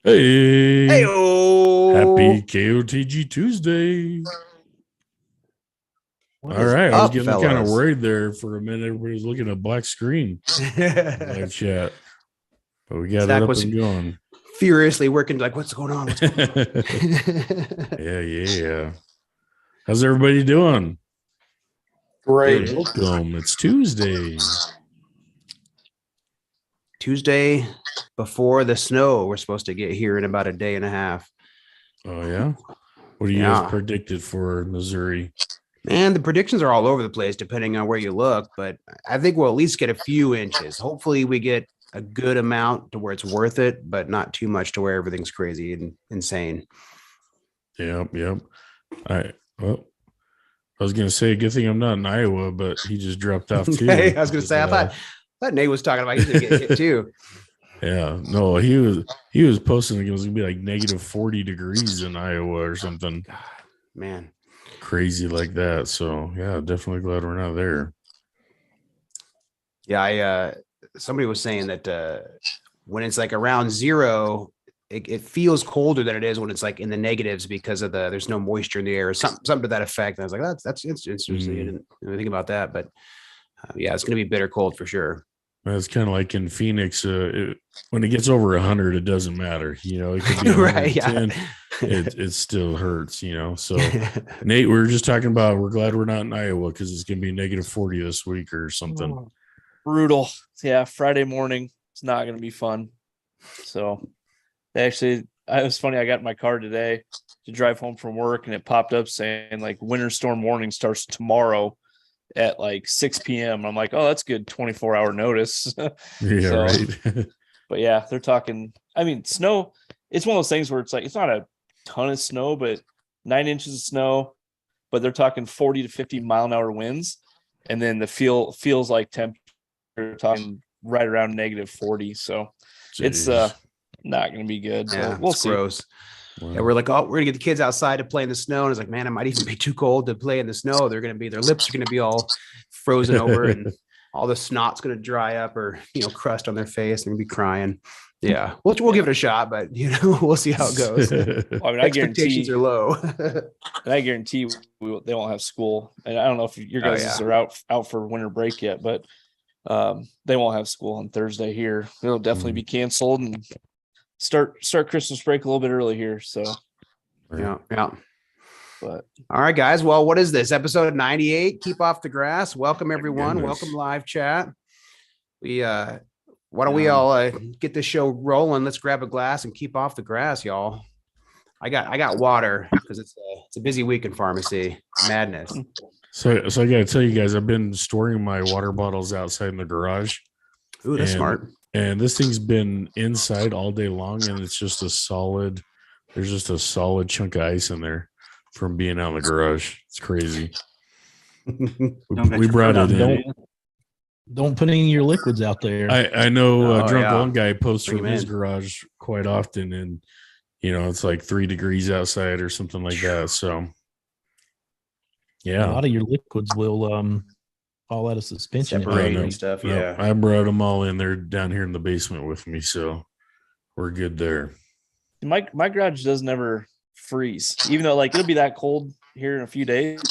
Hey, Hey-o. happy KOTG Tuesday. What All is right, I was up, getting kind of fellas? worried there for a minute. Everybody was looking at a black screen in live chat, but we got it Zach up was and going. furiously working, like, what's going on? What's going on? Yeah. How's everybody doing? Great. Welcome. It's Tuesday. Tuesday before the snow. We're supposed to get here in about a day and a half. Oh, yeah? What do you guys predicted for Missouri? Man, the predictions are all over the place depending on where you look, but I think we'll at least get a few inches. Hopefully we get a good amount to where it's worth it, but not too much to where everything's crazy and insane. Yep. I was gonna say, good thing I'm not in Iowa, but he just dropped off too. Hey, I was gonna say, I thought Nate was talking about he's gonna get hit too. Yeah, no, he was posting it was gonna be like negative 40 degrees in Iowa or something. God, man, crazy like that. So yeah, definitely glad we're not there. Yeah, somebody was saying that when it's like around zero, it feels colder than it is when it's like in the negatives because of there's no moisture in the air or something to that effect. And I was like, that's interesting. I didn't really think about that, but yeah, it's gonna be bitter cold for sure. It's kind of like in Phoenix. When it gets over 100, it doesn't matter. It could be 110. Right, yeah. It still hurts. So Nate, we were just talking about we're glad we're not in Iowa because it's gonna be negative 40 this week or something. Oh, brutal. Yeah, Friday morning. It's not gonna be fun. So actually, it was funny. I got in my car today to drive home from work, and it popped up saying like winter storm warning starts tomorrow at like 6 p.m. I'm like, oh, that's good 24-hour notice. Yeah, right. But yeah, they're talking. I mean, snow. It's one of those things where it's like it's not a ton of snow, but 9 inches of snow. But they're talking 40 to 50 mile an hour winds, and then the feels like temperature talking right around negative 40. So Jeez. it's not going to be good. Yeah, so we'll see. Gross. Wow. Yeah, we're like, oh, we're gonna get the kids outside to play in the snow. And it's like, man, it might even be too cold to play in the snow. Their lips are gonna be all frozen over and all the snot's gonna dry up or crust on their face. They're gonna be crying. Yeah, we'll give it a shot, but we'll see how it goes. Well, I mean, expectations are low. And I guarantee they won't have school. And I don't know if your guys are out for winter break yet, but they won't have school on Thursday here. It'll definitely be canceled and start Christmas break a little bit early here. So yeah. But all right, guys. Well, what is this? Episode 98, Keep Off the Grass. Welcome everyone. Welcome live chat. Why don't we all get this show rolling? Let's grab a glass and keep off the grass, y'all. I got water because it's a busy week in pharmacy. Madness. So I gotta tell you guys, I've been storing my water bottles outside in the garage. Ooh, that's smart. And this thing's been inside all day long, and it's just there's just a solid chunk of ice in there from being out in the garage. It's crazy. we brought it in. Don't put any of your liquids out there. I know Drunk Lawn Guy posts from his garage quite often, and it's like 3 degrees outside or something like that. So yeah, a lot of your liquids will fall out of suspension and stuff. Yeah, I brought them all in there down here in the basement with me, so we're good there. My garage doesn't ever freeze, even though like it'll be that cold here in a few days.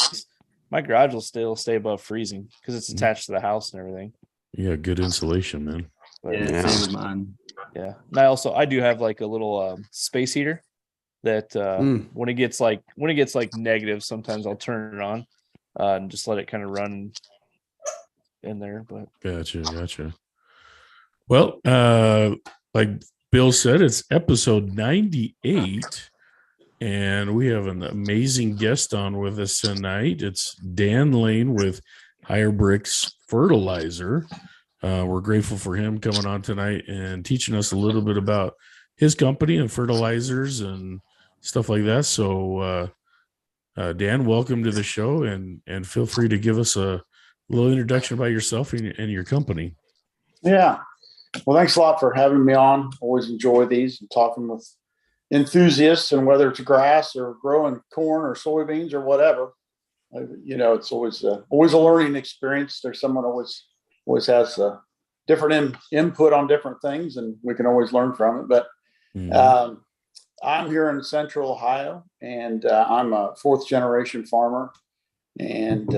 My garage will still stay above freezing because it's attached to the house and everything. Yeah, good insulation, man. Yeah, same with mine. Yeah, and I do have like a little space heater that when it gets like negative, sometimes I'll turn it on and just let it kind of run in there. But gotcha. Well, like Bill said, it's episode 98. And we have an amazing guest on with us tonight. It's Dan Lane with HyR BRIX Fertilizer. We're grateful for him coming on tonight and teaching us a little bit about his company and fertilizers and stuff like that. So, Dan, welcome to the show, and feel free to give us a little introduction about yourself and your company. Yeah. Well, thanks a lot for having me on. Always enjoy these and talking with enthusiasts, and whether it's grass or growing corn or soybeans or whatever, it's always a learning experience. There's someone always has a different input on different things, and we can always learn from it. But I'm here in Central Ohio, and I'm a fourth generation farmer. And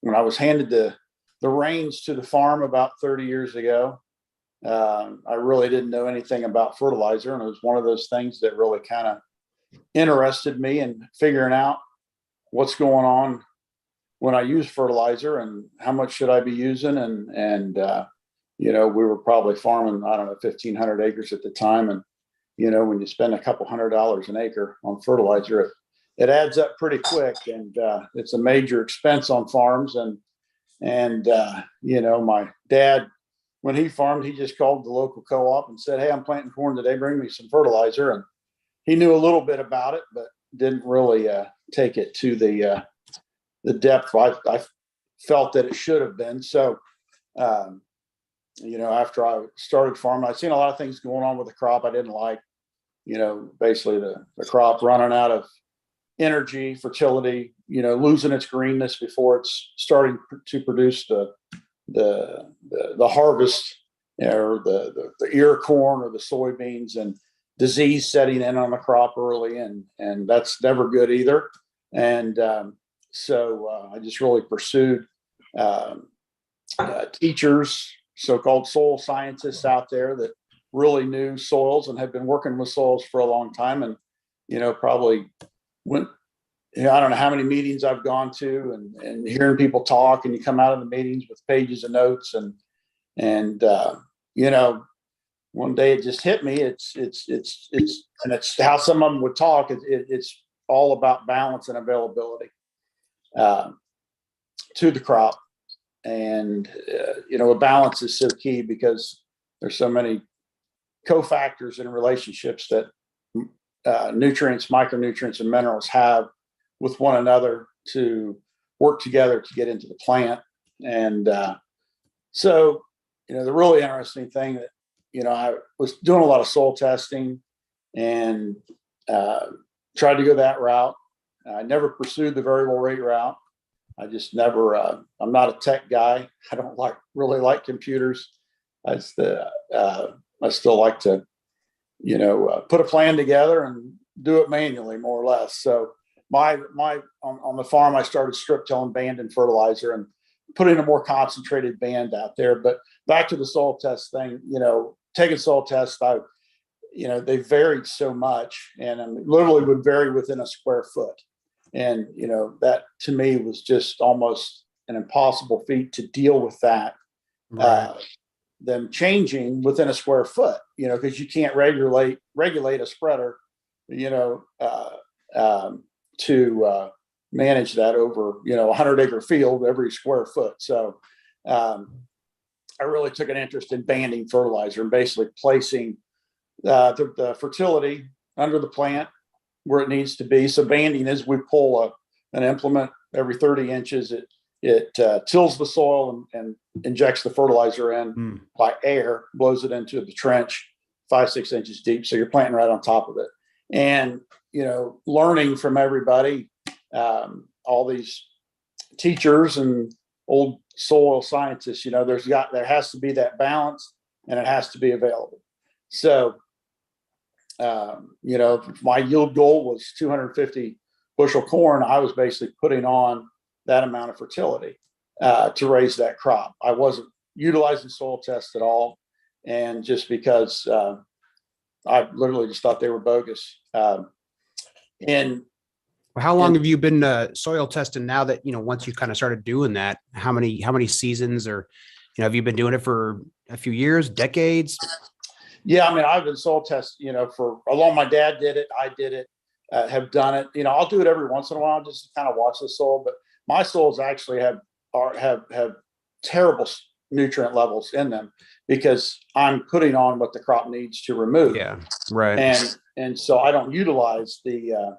when I was handed the reins to the farm about 30 years ago, I really didn't know anything about fertilizer. And it was one of those things that really kind of interested me in figuring out what's going on when I use fertilizer and how much should I be using. And we were probably farming, I don't know, 1,500 acres at the time. And, when you spend a couple $100 an acre on fertilizer, it adds up pretty quick. And it's a major expense on farms. And my dad, when he farmed, he just called the local co-op and said, "Hey, I'm planting corn today. Bring me some fertilizer." And he knew a little bit about it, but didn't really take it to the depth I felt that it should have been. So, after I started farming, I'd seen a lot of things going on with the crop I didn't like. Basically the crop running out of energy, fertility, losing its greenness before it's starting to produce the harvest, or the ear corn or the soybeans, and disease setting in on the crop early, and that's never good either. And so I just really pursued teachers, so-called soil scientists out there that really knew soils and had been working with soils for a long time. And probably went, I don't know how many meetings I've gone to, and hearing people talk, and you come out of the meetings with pages of notes, and one day it just hit me. It's how some of them would talk. It's all about balance and availability to the crop. And a balance is so key, because there's so many cofactors and relationships that nutrients, micronutrients, and minerals have with one another to work together to get into the plant. And so the really interesting thing that I was doing a lot of soil testing, and tried to go that route. I never pursued the variable rate route. I just never. I'm not a tech guy. I don't really like computers. I still like to, put a plan together and do it manually, more or less. So on the farm, I started strip tilling, band, and fertilizer, and putting a more concentrated band out there. But back to the soil test thing, taking soil tests, they varied so much, and literally would vary within a square foot. And, that to me was just almost an impossible feat to deal with that. Right. Them changing within a square foot, because you can't regulate a spreader, to manage that over, 100-acre field every square foot. So I really took an interest in banding fertilizer and basically placing the fertility under the plant where it needs to be. So banding is, we pull an implement every 30 inches. It tills the soil and injects the fertilizer in by air, blows it into the trench 5-6 inches deep. So you're planting right on top of it. And, learning from everybody, all these teachers and old soil scientists, there has to be that balance, and it has to be available. So, my yield goal was 250 bushel corn. I was basically putting on that amount of fertility to raise that crop. I wasn't utilizing soil tests at all. And just because I literally just thought they were bogus. And how long have you been soil testing now that, once you kind of started doing that, how many seasons, or, have you been doing it for a few years, decades? Yeah. I've been soil testing, for a long, my dad did it. I did it, have done it. I'll do it every once in a while just to kind of watch the soil, but my soils actually have terrible nutrient levels in them, because I'm putting on what the crop needs to remove. Yeah. Right. And so I don't utilize the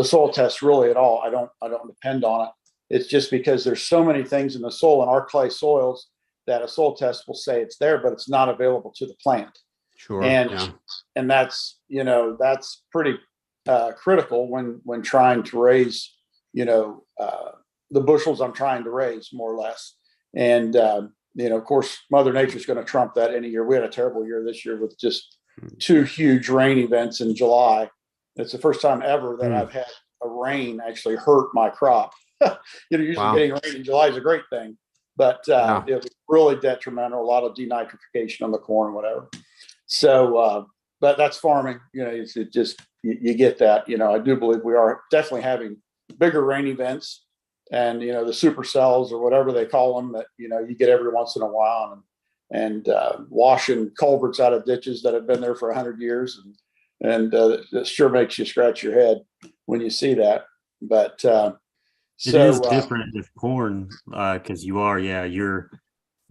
soil test really at all. I don't depend on it. It's just because there's so many things in the soil, in our clay soils, that a soil test will say it's there, but it's not available to the plant. Sure. And that's pretty critical when trying to raise, the bushels I'm trying to raise, more or less. And, of course, Mother Nature's going to trump that any year. We had a terrible year this year with just 2 huge rain events in July. It's the first time ever that I've had a rain actually hurt my crop. Usually getting rain in July is a great thing, but it was really detrimental. A lot of denitrification on the corn, whatever. So, but that's farming. It's just you get that. I do believe we are definitely having bigger rain events, and the supercells or whatever they call them that you get every once in a while, and washing culverts out of ditches that have been there for 100 years, and it sure makes you scratch your head when you see that. But it is different with corn because you're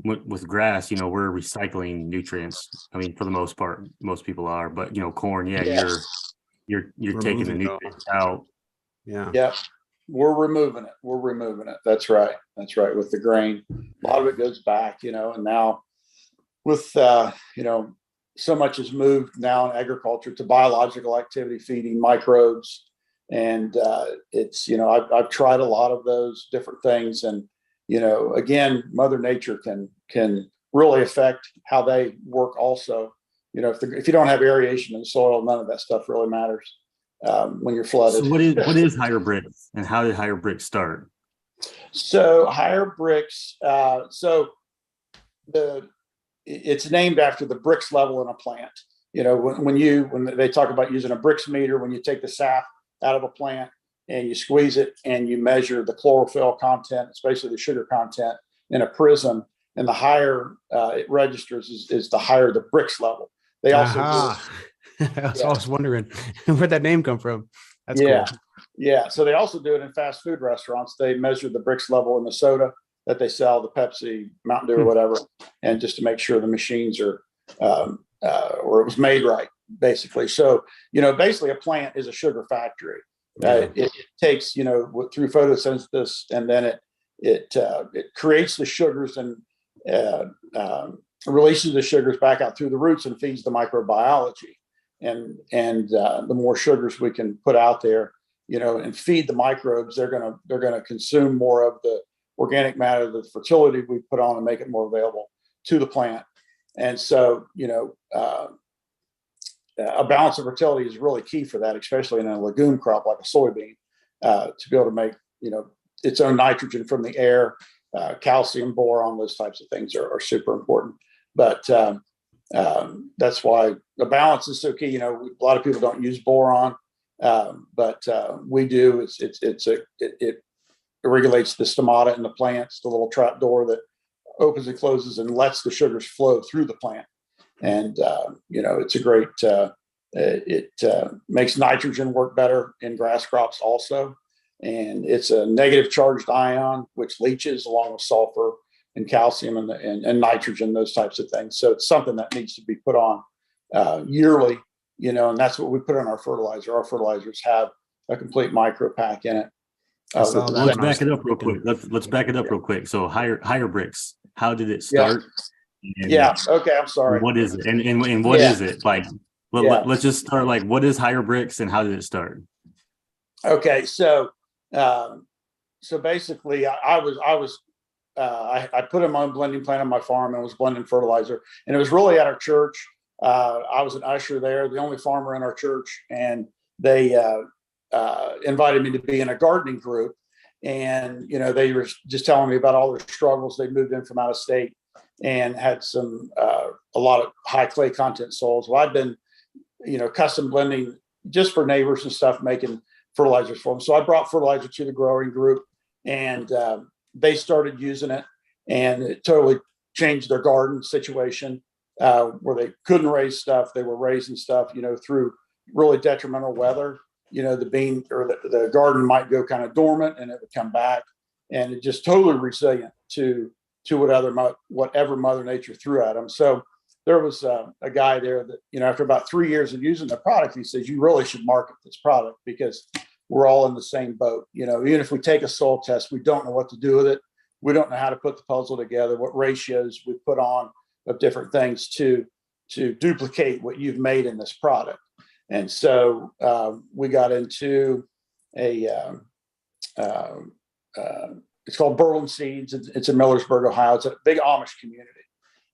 with grass. We're recycling nutrients. I mean, for the most part, most people are. But corn, you're taking the nutrients out. Yeah. We're removing it. That's right. With the grain, a lot of it goes back. And now with so much has moved now in agriculture to biological activity, feeding microbes. And it's, I've tried a lot of those different things. And, again, Mother Nature can really affect how they work also. If you don't have aeration in the soil, none of that stuff really matters when you're flooded. So what is HyR BRIX, and how did HyR BRIX start? So HyR BRIX, it's named after the BRIX level in a plant. When they talk about using a BRIX meter, when you take the sap out of a plant and you squeeze it and you measure the chlorophyll content, it's basically the sugar content in a prism, and the higher it registers is the higher the BRIX level. They also I was wondering where'd that name come from. That's cool. Yeah. So they also do it in fast food restaurants. They measure the BRIX level in the soda that they sell, the Pepsi, Mountain Dew, or whatever, and just to make sure the machines are or it was made right, basically. So, basically a plant is a sugar factory. It takes, through photosynthesis, and then it creates the sugars and releases the sugars back out through the roots and feeds the microbiology. And the more sugars we can put out there, and feed the microbes, they're gonna consume more of the organic matter, the fertility we put on, and make it more available to the plant. And so, a balance of fertility is really key for that, especially in a legume crop like a soybean, to be able to make, its own nitrogen from the air, calcium, boron, those types of things are super important. But that's why the balance is so key. A lot of people don't use boron, but we do. It regulates the stomata in the plants, the little trap door that opens and closes and lets the sugars flow through the plant. And, it's a great, it makes nitrogen work better in grass crops also. And it's a negative charged ion, which leaches along with sulfur and calcium and nitrogen, those types of things. So it's something that needs to be put on yearly, and that's what we put on our fertilizer. Our fertilizers have a complete micro pack in it. Let's back it up real quick. Let's back it up real quick. So HyR BRIX, how did it start? Okay. I'm sorry. What is it? And what is it? Like, let's just start. Like, what is HyR BRIX and how did it start? Okay. So basically I put in my own blending plant on my farm and was blending fertilizer, and it was really at our church. I was an usher there, the only farmer in our church, and they invited me to be in a gardening group. And, they were just telling me about all their struggles. They moved in from out of state and had a lot of high clay content soils. Well, I'd been, custom blending just for neighbors and stuff, making fertilizers for them. So I brought fertilizer to the growing group, and they started using it, and it totally changed their garden situation, where they couldn't raise stuff. They were raising stuff, through really detrimental weather. The bean or the garden might go kind of dormant and it would come back, and it just totally resilient to whatever Mother Nature threw at them. So there was a guy there that, after about 3 years of using the product, he says, you really should market this product because we're all in the same boat. Even if we take a soil test, we don't know what to do with it. We don't know how to put the puzzle together, what ratios we put on of different things to duplicate what you've made in this product. And so we got into it's called Berlin Seeds. It's in Millersburg, Ohio. It's a big Amish community.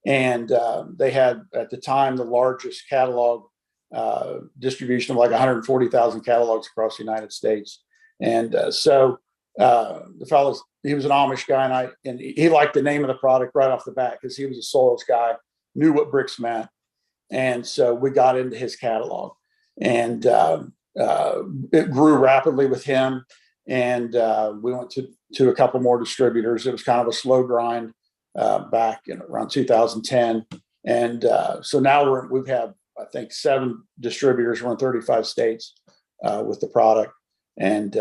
And they had at the time the largest catalog distribution of like 140,000 catalogs across the United States. And so the fellow, he was an Amish guy, and he liked the name of the product right off the bat because he was a soils guy, knew what BRIX meant. And so we got into his catalog, and it grew rapidly with him. And we went to a couple more distributors. It was kind of a slow grind back in around 2010. And so now we've had, I think, 7 distributors. We're in 35 states with the product. And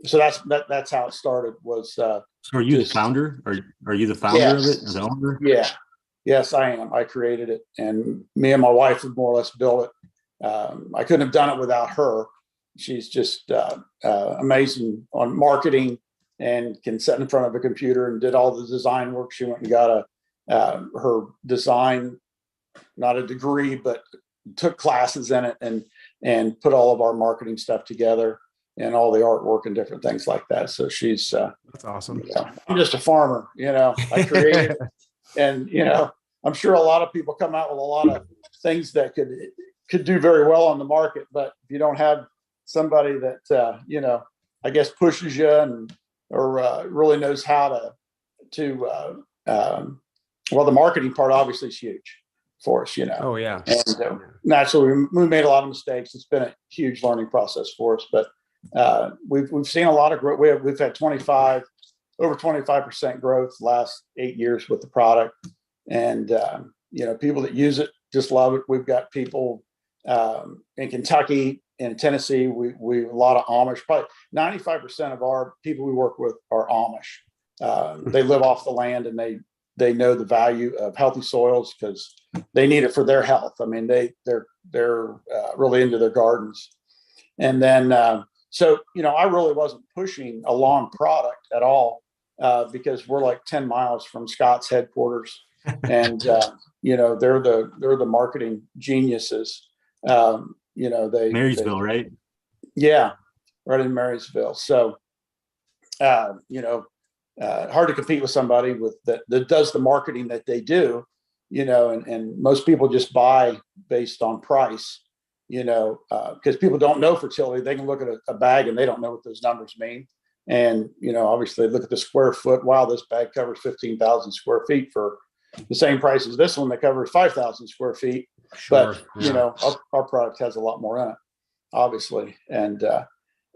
so that's how it started. Was so are you the founder? Are you the founder of it, or the owner? Yeah. Yes, I am. I created it, and me and my wife have more or less built it. I couldn't have done it without her. She's just amazing on marketing and can sit in front of a computer and did all the design work. She went and got her design, not a degree, but took classes in it and put all of our marketing stuff together and all the artwork and different things like that. So she's that's awesome. I'm just a farmer, I created and I'm sure a lot of people come out with a lot of things that could do very well on the market, but if you don't have somebody that I guess pushes you or really knows how to well, the marketing part obviously is huge for us, Oh yeah. And naturally we made a lot of mistakes. It's been a huge learning process for us, but we've seen a lot of growth. We've had over 25% growth the last 8 years with the product, and people that use it just love it. We've got people in Kentucky, in Tennessee. We a lot of Amish. Probably 95% of our people we work with are Amish. They live off the land, and they know the value of healthy soils because they need it for their health. I mean, they're really into their gardens. And then so I really wasn't pushing a lawn product at all because we're like 10 miles from Scott's headquarters, and they're the marketing geniuses. Marysville, right? Yeah, right in Marysville. So hard to compete with somebody that does the marketing that they do, and most people just buy based on price, because people don't know fertility. They can look at a bag and they don't know what those numbers mean. And, obviously look at the square foot. Wow, this bag covers 15,000 square feet for the same price as this one that covers 5,000 square feet. Sure. But, our product has a lot more in it, obviously. And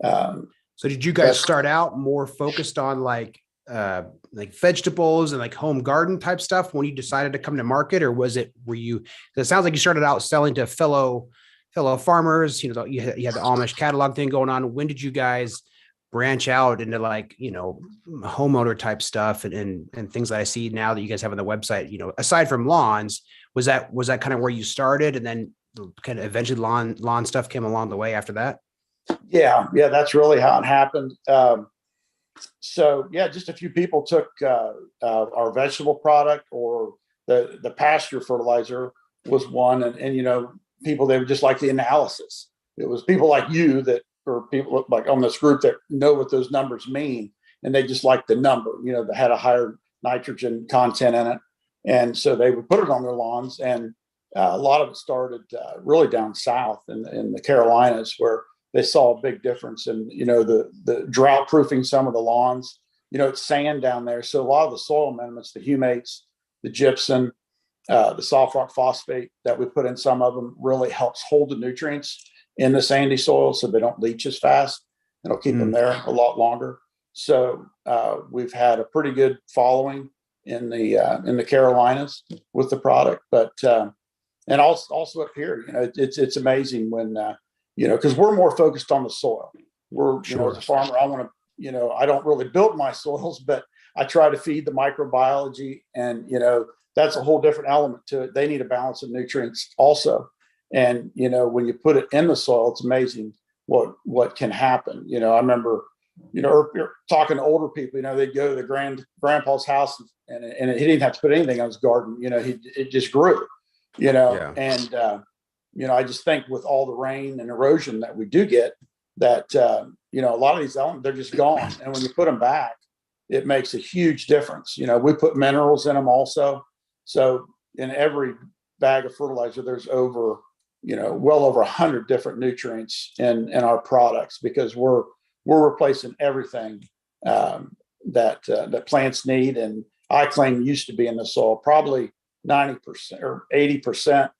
so did you guys start out more focused on like vegetables and like home garden type stuff when you decided to come to market, or were you, it sounds like you started out selling to fellow farmers, you had the Amish catalog thing going on. When did you guys branch out into like, homeowner type stuff and things that I see now that you guys have on the website, aside from lawns, was that kind of where you started, and then kind of eventually lawn stuff came along the way after that? Yeah, that's really how it happened. So just a few people took our vegetable product, or the pasture fertilizer was one, and people, they would just like the analysis. It was people like you that, or people like on this group that know what those numbers mean, and they just like the number, that had a higher nitrogen content in it, and so they would put it on their lawns. And a lot of it started really down south in the Carolinas, where they saw a big difference in, the drought proofing some of the lawns. It's sand down there. So a lot of the soil amendments, the humates, the gypsum, the soft rock phosphate that we put in some of them really helps hold the nutrients in the sandy soil so they don't leach as fast. It'll keep them there a lot longer. So we've had a pretty good following in the Carolinas with the product, but and also up here, it's amazing when because we're more focused on the soil. We're, as a farmer, I want to, I don't really build my soils, but I try to feed the microbiology, and, that's a whole different element to it. They need a balance of nutrients also. And, when you put it in the soil, it's amazing what can happen. I remember, you're talking to older people, they'd go to the grandpa's house and he didn't have to put anything on his garden. It just grew, and, I just think with all the rain and erosion that we do get, that, a lot of these elements, they're just gone. And when you put them back, it makes a huge difference. We put minerals in them also. So, in every bag of fertilizer, there's over, well over 100 different nutrients in our products, because we're replacing everything that plants need, and I claim used to be in the soil. Probably 90% or 80%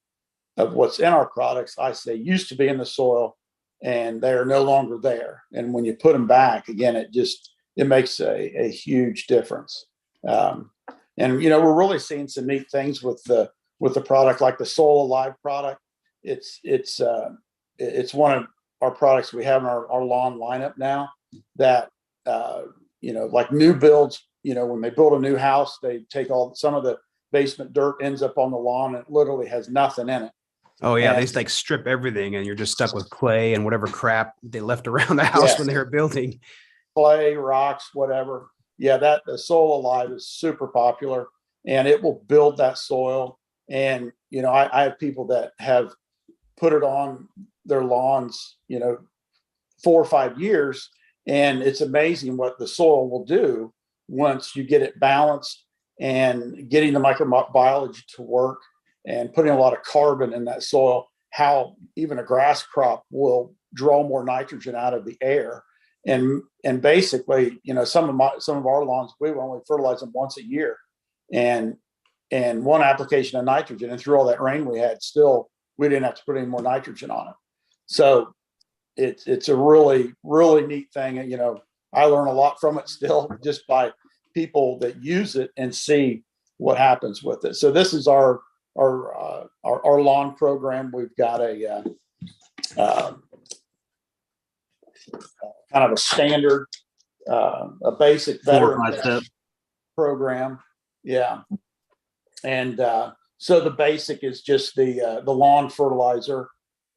of what's in our products, I say, used to be in the soil, and they are no longer there. And when you put them back again, it makes a huge difference. And we're really seeing some neat things with the product, like the Soil Alive product. It's one of our products we have in our lawn lineup now that like new builds, when they build a new house, they take some of the basement dirt ends up on the lawn, and it literally has nothing in it. Oh yeah, they just like strip everything, and you're just stuck with clay and whatever crap they left around the house when they were building. Clay, rocks, whatever. Yeah, the Soil Alive is super popular, and it will build that soil. And I have people that have put it on their lawns, 4 or 5 years, and it's amazing what the soil will do once you get it balanced and getting the microbiology to work and putting a lot of carbon in that soil, how even a grass crop will draw more nitrogen out of the air. And basically, some of our lawns, we only fertilize them once a year, and one application of nitrogen, and through all that rain we had, still we didn't have to put any more nitrogen on it. So it's a really, really neat thing. I learn a lot from it still, just by people that use it and see what happens with it. So this is our lawn program. We've got a kind of a standard, a basic veteran program. Yeah. And so the basic is just the lawn fertilizer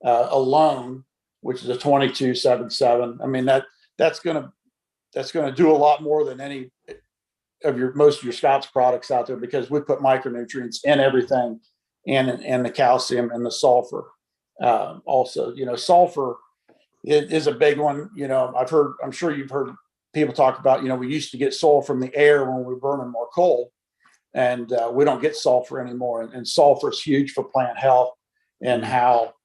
alone, which is a 2277. I mean, that's going to do a lot more than any of most of your Scott's products out there, because we put micronutrients in everything, and the calcium and the sulfur. Also, sulfur is a big one. I'm sure you've heard people talk about, we used to get sulfur from the air when we were burning more coal, and we don't get sulfur anymore. And sulfur is huge for plant health, and how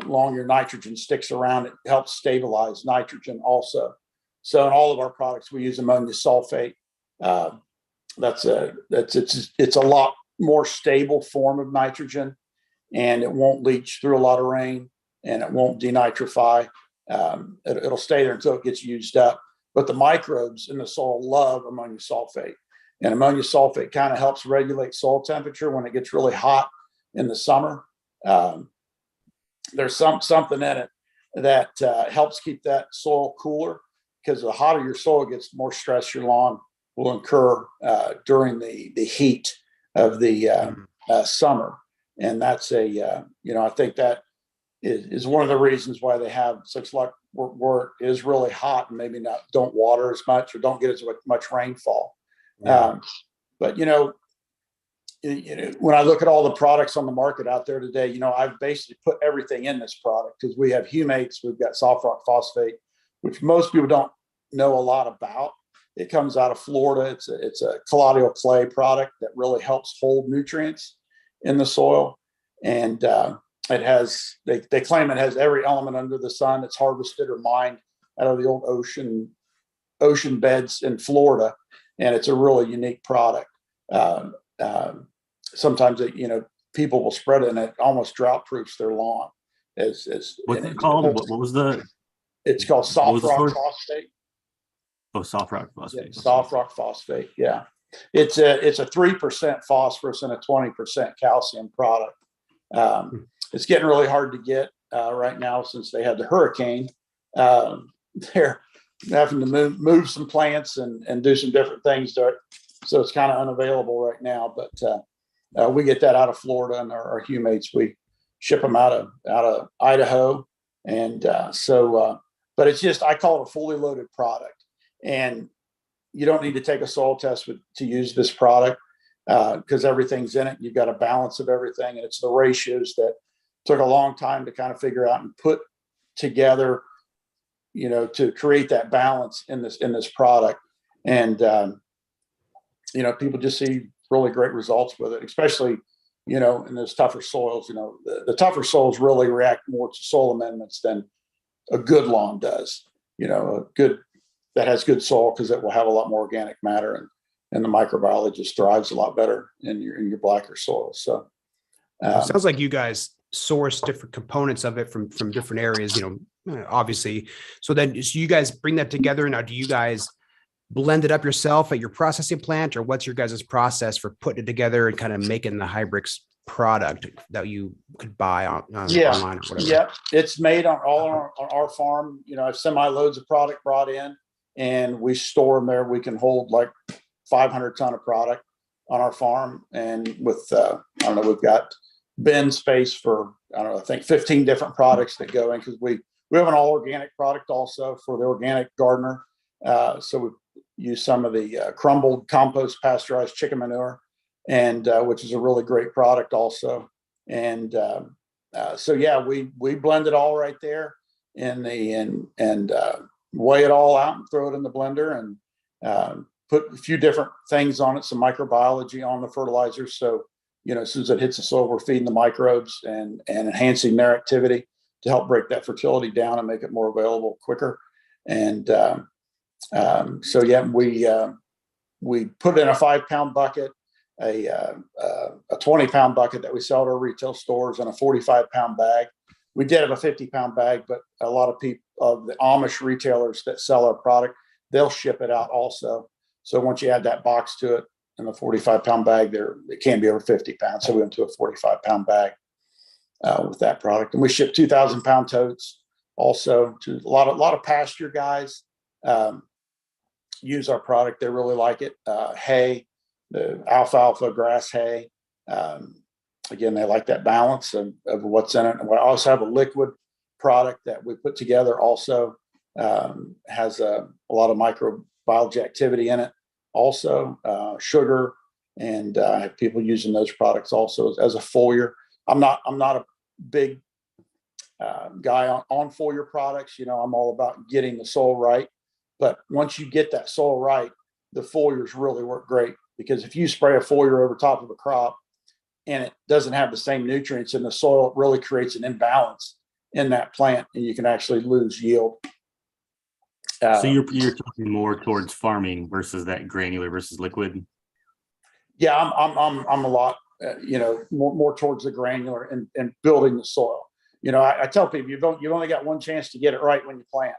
long your nitrogen sticks around. It helps stabilize nitrogen also. So in all of our products, we use ammonia sulfate. It's a lot more stable form of nitrogen, and it won't leach through a lot of rain, and it won't denitrify. It'll stay there until it gets used up. But the microbes in the soil love ammonia sulfate, and ammonia sulfate kind of helps regulate soil temperature when it gets really hot in the summer. There's something in it that helps keep that soil cooler, because the hotter your soil gets, the more stress your lawn will incur during the heat of the summer. And that's I think that is one of the reasons why they have such luck where it is really hot, and maybe don't water as much, or don't get as much rainfall. Yeah. But when I look at all the products on the market out there today, I've basically put everything in this product, because we have humates, we've got soft rock phosphate, which most people don't know a lot about. It comes out of Florida. It's a colloidal clay product that really helps hold nutrients in the soil. And they claim it has every element under the sun. It's harvested or mined out of the old ocean beds in Florida. And it's a really unique product. Sometimes people will spread it, and it almost drought proofs their lawn. What's it called? What was the? It's called soft rock phosphate. Oh, soft rock phosphate. Yeah, soft rock phosphate. Yeah, it's a 3% phosphorus and a 20% calcium product. It's getting really hard to get right now, since they had the hurricane. They're having to move some plants and do some different things to it, so it's kind of unavailable right now. But we get that out of Florida, and our humates, we ship them out of Idaho, and but it's just, I call it a fully loaded product. And you don't need to take a soil test to use this product, because everything's in it. You've got a balance of everything, and it's the ratios that took a long time to kind of figure out and put together, to create that balance in this product. And people just see really great results with it, especially in those tougher soils. The tougher soils really react more to soil amendments than a good lawn does. A good that has good soil, because it will have a lot more organic matter, and the microbiology just thrives a lot better in your blacker soils. So it sounds like you guys source different components of it from different areas, obviously. So you guys bring that together. Now, do you guys blend it up yourself at your processing plant, or what's your guys' process for putting it together and kind of making the HyBrix product that you could buy online or whatever? Yeah, it's made on our farm. I have semi-loads of product brought in, and we store them there. We can hold like 500 ton of product on our farm, and with we've got bin space for I think 15 different products that go in, because we have an all organic product also for the organic gardener. So we use some of the crumbled compost pasteurized chicken manure, and which is a really great product also. And so yeah, we blend it all right there and weigh it all out and throw it in the blender, and put a few different things on it, some microbiology on the fertilizer. So as soon as it hits the soil, we're feeding the microbes and enhancing their activity to help break that fertility down and make it more available quicker. And so yeah, we put in a 5-pound bucket, a 20-pound bucket that we sell at our retail stores, and a 45-pound bag. We did have a 50-pound bag, but a lot of people, the Amish retailers that sell our product, they'll ship it out also. So once you add that box to it and the 45-pound bag, it can't be over 50 pounds. So we went to a 45-pound bag with that product, and we ship 2,000-pound totes also to a lot of pasture guys. Use our product. They really like it. Hay, the alfalfa grass hay. Again, they like that balance of what's in it. And we also have a liquid product that we put together also, has a lot of microbiology activity in it also, sugar, and I have people using those products also as a foliar. I'm not a big guy on foliar products. I'm all about getting the soil right. But once you get that soil right, the foliars really work great, because if you spray a foliar over top of a crop and it doesn't have the same nutrients in the soil, it really creates an imbalance in that plant, and you can actually lose yield. So you're talking more towards farming versus that granular versus liquid. Yeah, I'm a lot, more towards the granular and building the soil. I tell people you've only got one chance to get it right when you plant.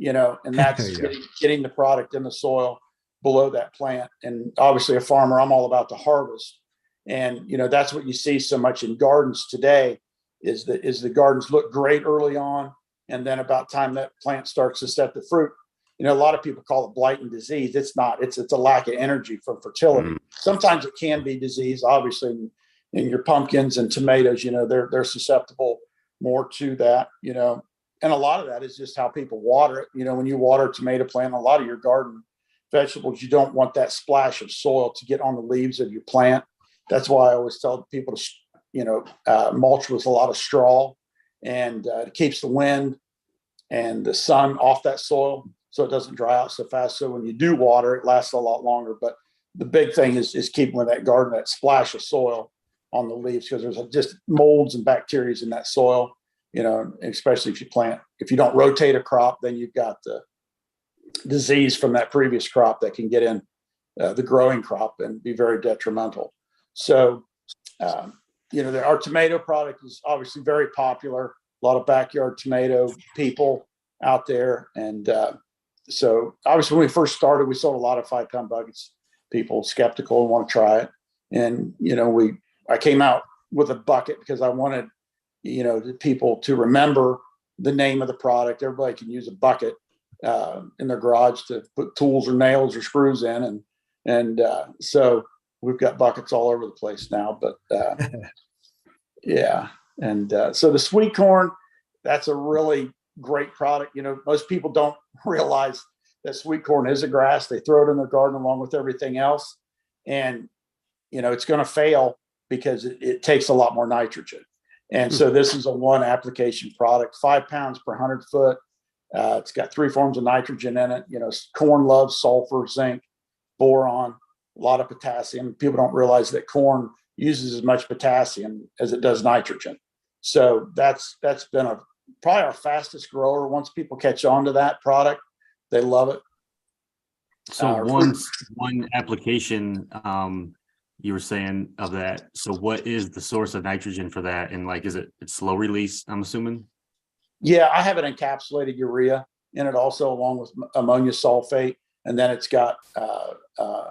And that's Yeah. getting the product in the soil below that plant. And obviously, a farmer, I'm all about the harvest. And that's what you see so much in gardens today, is the gardens look great early on, and then about time that plant starts to set the fruit, a lot of people call it blight and disease. It's not. It's a lack of energy from fertility. Sometimes it can be disease, obviously, in your pumpkins and tomatoes. They're susceptible more to that. And a lot of that is just how people water it. When you water a tomato plant, a lot of your garden vegetables, you don't want that splash of soil to get on the leaves of your plant. That's why I always tell people to, mulch with a lot of straw, and it keeps the wind and the sun off that soil, so it doesn't dry out so fast. So when you do water, it lasts a lot longer. But the big thing is keeping with that garden, that splash of soil on the leaves, because there's just molds and bacteria in that soil. Especially if you don't rotate a crop, then you've got the disease from that previous crop that can get in the growing crop and be very detrimental. So, our tomato product is obviously very popular. A lot of backyard tomato people out there. And so obviously when we first started, we sold a lot of 5-pound buckets, people skeptical and want to try it. And, I came out with a bucket because I wanted, the people to remember the name of the product. Everybody can use a bucket in their garage to put tools or nails or screws in. And so we've got buckets all over the place now, but yeah. And so the sweet corn, that's a really great product. Most people don't realize that sweet corn is a grass. They throw it in their garden along with everything else. And, it's going to fail because it takes a lot more nitrogen. And so this is a one application product, 5 pounds per 100 foot. It's got 3 forms of nitrogen in it. Corn loves sulfur, zinc, boron, a lot of potassium. People don't realize that corn uses as much potassium as it does nitrogen. So that's been probably our fastest grower. Once people catch on to that product, they love it. So one application you were saying of that. So what is the source of nitrogen for that? And like, it's slow release, I'm assuming? Yeah, I have an encapsulated urea in it also, along with ammonia sulfate. And then it's got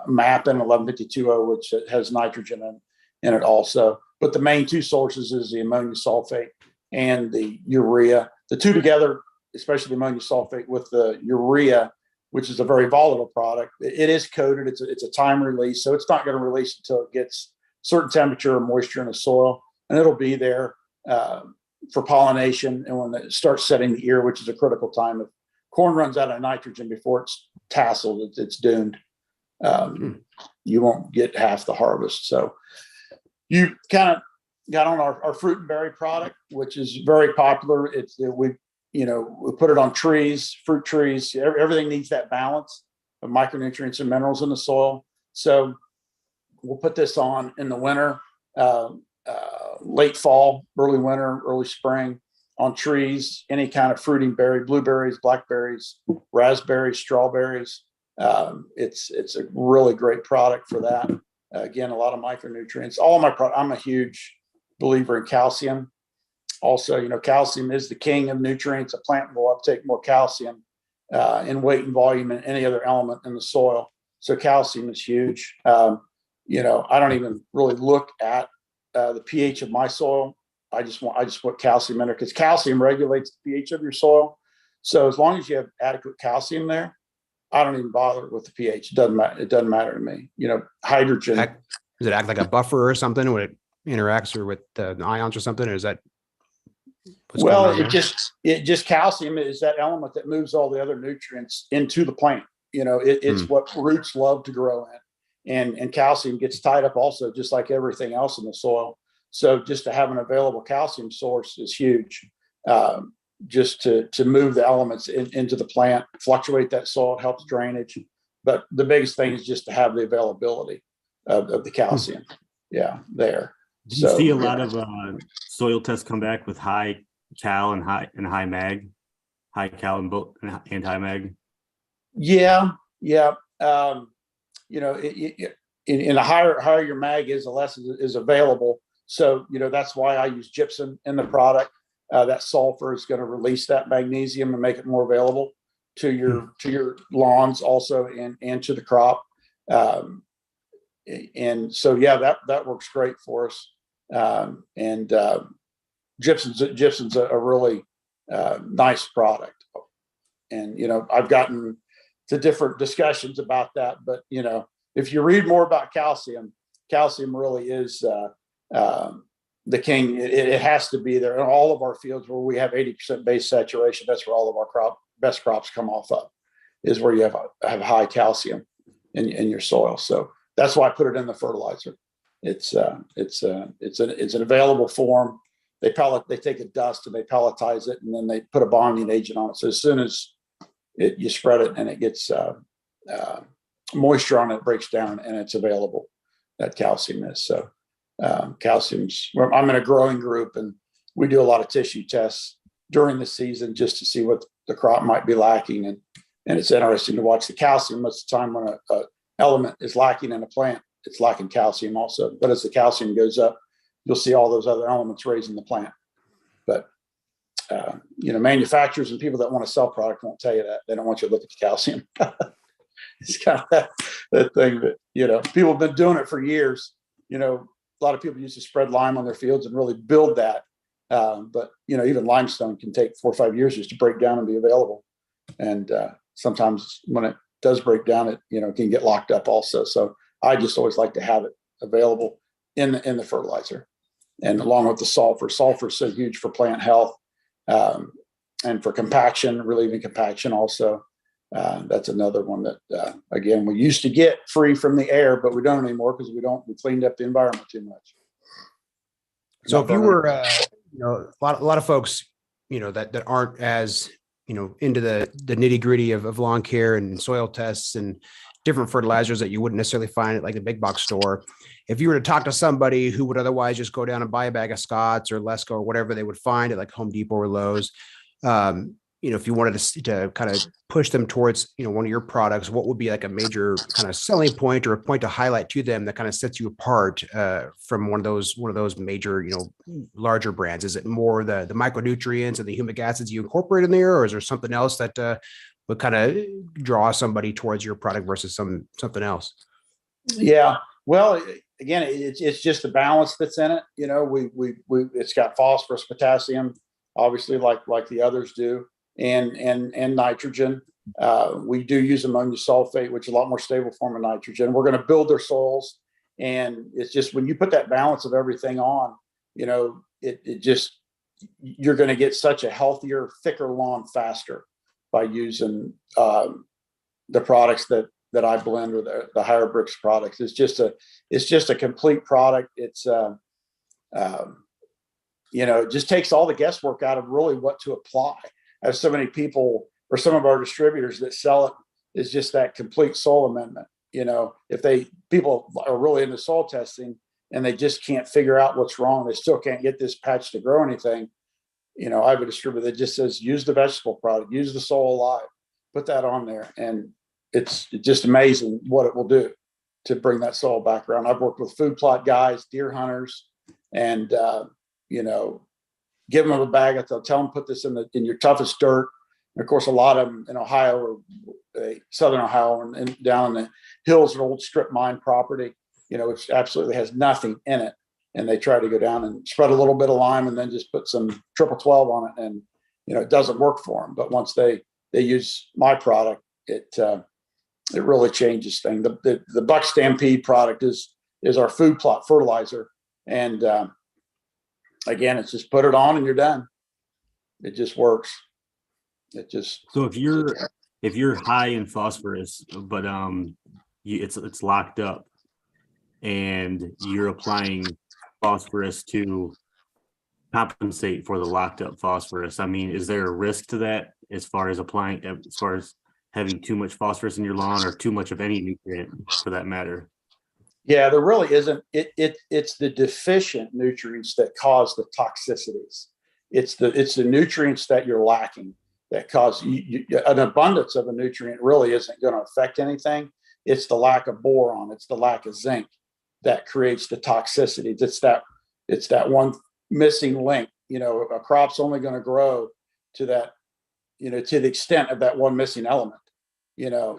MAP in 1152O, which has nitrogen in it also. But the main two sources is the ammonia sulfate and the urea. The two together, especially the ammonia sulfate with the urea, which is a very volatile product. It is coated. It's a time release, so it's not going to release until it gets certain temperature or moisture in the soil, and it'll be there for pollination. And when it starts setting the ear, which is a critical time, if corn runs out of nitrogen before it's tasseled, it's doomed. You won't get half the harvest. So you kind of got on our fruit and berry product, which is very popular. We put it on trees, fruit trees. Everything needs that balance of micronutrients and minerals in the soil. So we'll put this on in the winter, late fall, early winter, early spring, on trees, any kind of fruiting berry, blueberries, blackberries, raspberries, strawberries. It's a really great product for that. Again, a lot of micronutrients. All of my products, I'm a huge believer in calcium. Also, calcium is the king of nutrients. A plant will uptake more calcium in weight and volume than any other element in the soil. So calcium is huge. I don't even really look at the pH of my soil. I just put calcium in there because calcium regulates the pH of your soil. So as long as you have adequate calcium there, I don't even bother with the pH. It doesn't matter. It doesn't matter to me. Hydrogen. Does it act like a buffer or something when it interacts or with the ions or something? Or is that? Well, it just calcium is that element that moves all the other nutrients into the plant. It's what roots love to grow in, and calcium gets tied up also, just like everything else in the soil. So just to have an available calcium source is huge. Just to move the elements into the plant, fluctuate that soil, it helps drainage. But the biggest thing is just to have the availability of the calcium. Yeah, there. Do you see a lot of soil tests come back with high cal and high mag, high cal and high mag? Yeah. In the higher your mag is, the less is available. So that's why I use gypsum in the product. That sulfur is going to release that magnesium and make it more available to your lawns also and to the crop. And so that works great for us. Gypsum's a really nice product. And I've gotten to different discussions about that, but if you read more about calcium really is the king. It has to be there in all of our fields where we have 80% base saturation. That's where all of our best crops come off of, is where you have high calcium in your soil. So that's why I put it in the fertilizer. It's an available form. They take a dust and they pelletize it, and then they put a bonding agent on it. So as soon as you spread it and it gets moisture on it, it breaks down and it's available. That calcium is. So calcium's. I'm in a growing group, and we do a lot of tissue tests during the season just to see what the crop might be lacking, and it's interesting to watch the calcium. Most of the time when a element is lacking in a plant, it's lacking calcium also. But as the calcium goes up, you'll see all those other elements raising the plant. But manufacturers and people that want to sell product won't tell you that. They don't want you to look at the calcium. It's kind of that thing that people have been doing it for years. A lot of people used to spread lime on their fields and really build that. But even limestone can take 4 or 5 years just to break down and be available. And sometimes when it does break down, it can get locked up also. So I just always like to have it available in the fertilizer, and along with the sulfur. Sulfur is so huge for plant health, and for compaction, relieving compaction also. That's another one that again we used to get free from the air, but we don't anymore because we cleaned up the environment too much. So if you were a lot of folks that aren't as into the nitty gritty of lawn care and soil tests and different fertilizers that you wouldn't necessarily find at like the big box store. If you were to talk to somebody who would otherwise just go down and buy a bag of Scott's or Lesco or whatever they would find at like Home Depot or Lowe's, if you wanted to kind of push them towards, one of your products, what would be like a major kind of selling point or a point to highlight to them that kind of sets you apart from one of those major, larger brands? Is it more the micronutrients and the humic acids you incorporate in there, or is there something else that would kind of draw somebody towards your product versus something else? Yeah. Well, again, it's just the balance that's in it. It's got phosphorus, potassium, obviously like the others do, and nitrogen. We do use ammonia sulfate, which is a lot more stable form of nitrogen. We're going to build their soils. And it's just, when you put that balance of everything on, it just, you're going to get such a healthier, thicker lawn faster by using the products that I blend with the HyR BRIX products. It's just a complete product. It's, it just takes all the guesswork out of really what to apply. I have so many people, or some of our distributors that sell it, is just that complete soil amendment. If people are really into soil testing and they just can't figure out what's wrong, they still can't get this patch to grow anything. I have a distributor that just says, use the vegetable product, use the Soil Alive, put that on there. And it's just amazing what it will do to bring that soil back around. I've worked with food plot guys, deer hunters, and, give them a bag. I'll tell them, put this in your toughest dirt. And of course, a lot of them in Ohio, or Southern Ohio, and down in the hills, an old strip mine property, which absolutely has nothing in it. And they try to go down and spread a little bit of lime and then just put some triple 12 on it. And, it doesn't work for them. But once they use my product, it really changes things. The Buck Stampede product is our food plot fertilizer. And again, it's just put it on and you're done. It just works. So if you're high in phosphorus, but it's locked up, and you're applying phosphorus to compensate for the locked up phosphorus, I mean, is there a risk to that as far as having too much phosphorus in your lawn, or too much of any nutrient for that matter? Yeah, there really isn't. It's the deficient nutrients that cause the toxicities. It's the nutrients that you're lacking that cause an abundance of a nutrient really isn't going to affect anything. It's the lack of boron. It's the lack of zinc that creates the toxicities. It's that one missing link. A crop's only going to grow to that, to the extent of that one missing element.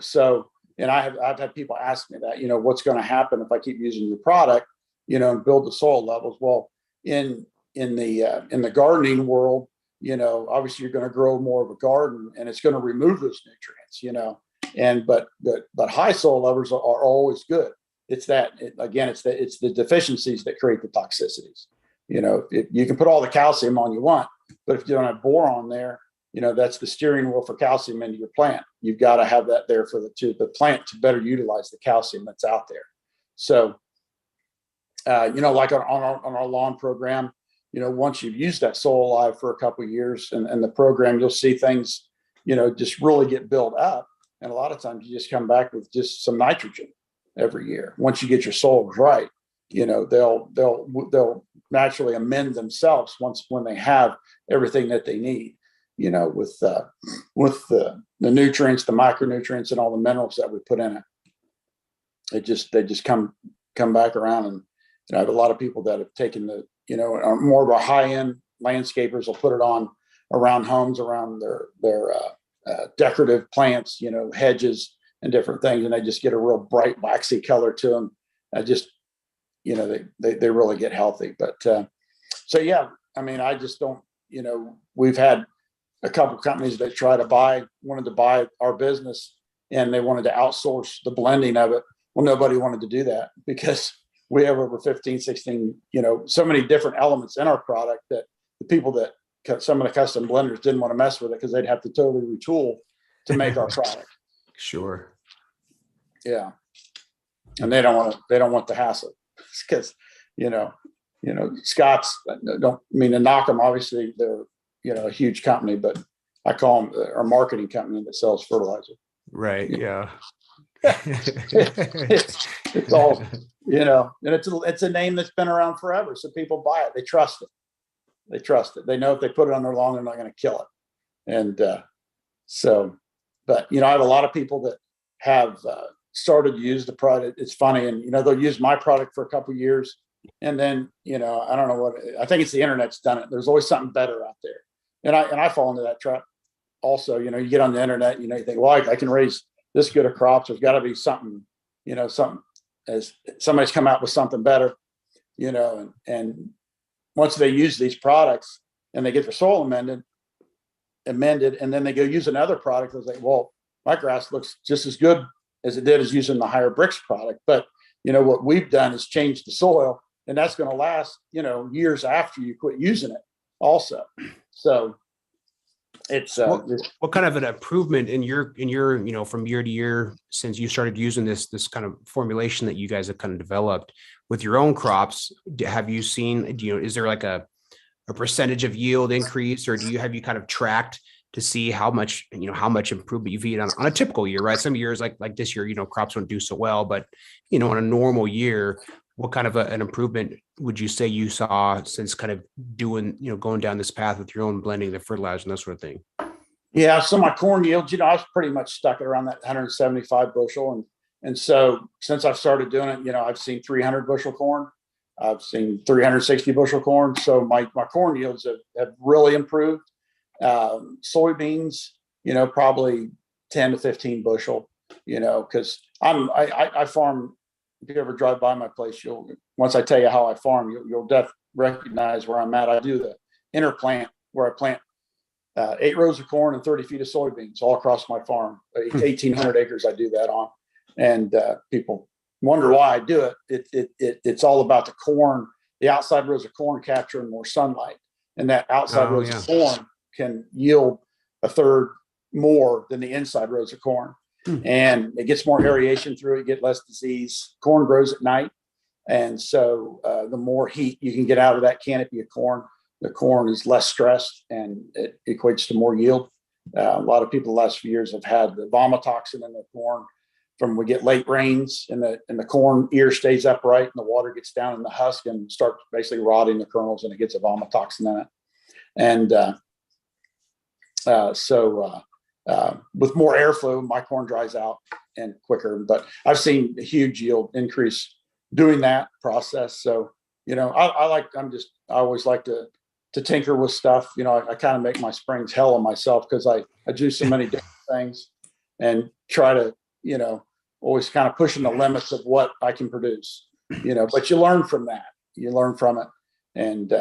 So. And I've had people ask me that, what's going to happen if I keep using your product, and build the soil levels. Well, in the gardening world, obviously you're going to grow more of a garden, and it's going to remove those nutrients, and but high soil levels are always good. It's the deficiencies that create the toxicities. You can put all the calcium on you want, but if you don't have boron there, that's the steering wheel for calcium into your plant. You've got to have that there for the plant to better utilize the calcium that's out there. So, like on our lawn program, once you've used that Soil Alive for a couple of years and the program, you'll see things, just really get built up. And a lot of times you just come back with just some nitrogen every year. Once you get your soils right, they'll naturally amend themselves when they have everything that they need. With the nutrients, the micronutrients, and all the minerals that we put in it. They just come back around. And I have a lot of people that have taken are more of a high-end landscapers will put it on around homes, around their decorative plants, hedges and different things, and they just get a real bright waxy color to them. They really get healthy. But so yeah, I mean, I just don't. We've had a couple of companies that wanted to buy our business, and they wanted to outsource the blending of it. Well, nobody wanted to do that because we have over 15, 16, so many different elements in our product that the people that some of the custom blenders didn't want to mess with it because they'd have to totally retool to make our product. Sure. Yeah. And they don't want the hassle because, Scott's, don't mean to knock them. Obviously they're, a huge company, but I call them our marketing company that sells fertilizer. Right. Yeah. It's all, and it's a name that's been around forever. So people buy it. They trust it. They know if they put it on their lawn, they're not going to kill it. And but I have a lot of people that have started to use the product. It's funny. And, they'll use my product for a couple of years. And then, I don't know what, I think it's the internet's done it. There's always something better out there. And I fall into that trap also. You get on the internet, you think, well, I can raise this good of crops. There's got to be something, something, as somebody's come out with something better, and once they use these products and they get their soil amended, and then they go use another product, it's like, well, my grass looks just as good as it did as using the HyR BRIX product. But what we've done is change the soil, and that's going to last, years after you quit using it also. So it's what kind of an improvement in your from year to year since you started using this kind of formulation that you guys have kind of developed with your own crops? Have you seen, is there like a percentage of yield increase, or have you kind of tracked to see how much improvement you've had on a typical year, right? Some years like this year, crops don't do so well, but on a normal year, what kind of an improvement would you say you saw since kind of doing, going down this path with your own blending, the fertilizer and that sort of thing? Yeah. So my corn yields, I was pretty much stuck at around that 175 bushel. And so since I've started doing it, I've seen 300 bushel corn. I've seen 360 bushel corn. So my corn yields have really improved. Soybeans, probably 10 to 15 bushel, because I farm. If you ever drive by my place, once I tell you how I farm, you'll definitely recognize where I'm at. I do the interplant where I plant 8 rows of corn and 30 feet of soybeans all across my farm. 1,800 acres I do that on. And people wonder why I do it. It's all about the corn. The outside rows of corn capturing more sunlight, and that outside rows of corn can yield a third more than the inside rows of corn. And it gets more aeration through it, you get less disease. Corn grows at night. And so the more heat you can get out of that canopy of corn, the corn is less stressed, and it equates to more yield. A lot of people the last few years have had the vomitoxin in the corn from we get late rains, and the corn ear stays upright and the water gets down in the husk and starts basically rotting the kernels, and it gets a vomitoxin in it. And with more airflow, my corn dries out and quicker. But I've seen a huge yield increase doing that process. So, I always like to tinker with stuff. I kind of make my springs hell on myself because I do so many different things and try to, always kind of pushing the limits of what I can produce, but you learn from that. You learn from it. And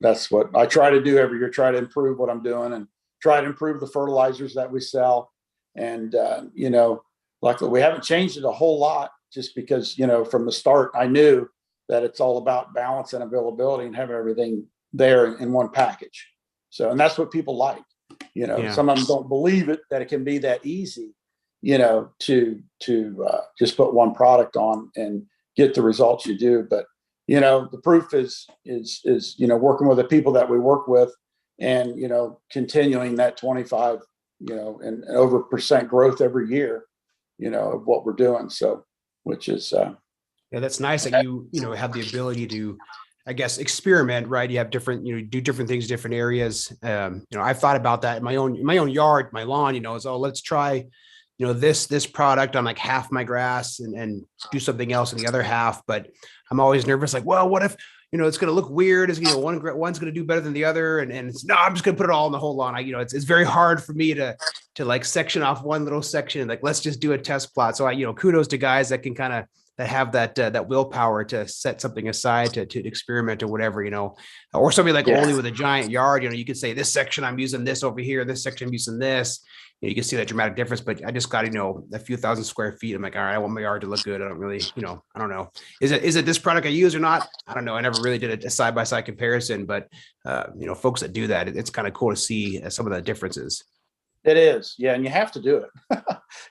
that's what I try to do every year, try to improve what I'm doing and try to improve the fertilizers that we sell. And, luckily we haven't changed it a whole lot just because, from the start, I knew that it's all about balance and availability and having everything there in one package. So, and that's what people like, some of them don't believe that it can be that easy, to just put one product on and get the results you do. But, the proof is, working with the people that we work with, and continuing that 25 and over % growth every year of what we're doing. So which is that's nice that you have the ability to, I guess, experiment, right? You have different, do different things, different areas. I've thought about that in my own yard, my lawn, is, let's try this product on like half my grass and do something else in the other half. But I'm always nervous, like, well, what if it's going to look weird? Is one's going to do better than the other, and it's no, I'm just going to put it all in the whole lawn. It's very hard for me to like section off one little section, like let's just do a test plot. So kudos to guys that can kind of that have that willpower to set something aside to experiment or whatever, or somebody like Olee with a giant yard. You could say this section I'm using this over here, this section I'm using this. You can see that dramatic difference, but I just got, a few thousand square feet. I'm like, all right, I want my yard to look good. I don't really, I don't know. Is it this product I use or not? I don't know. I never really did a side-by-side comparison, but folks that do that, it's kind of cool to see some of the differences. It is. Yeah. And you have to do it.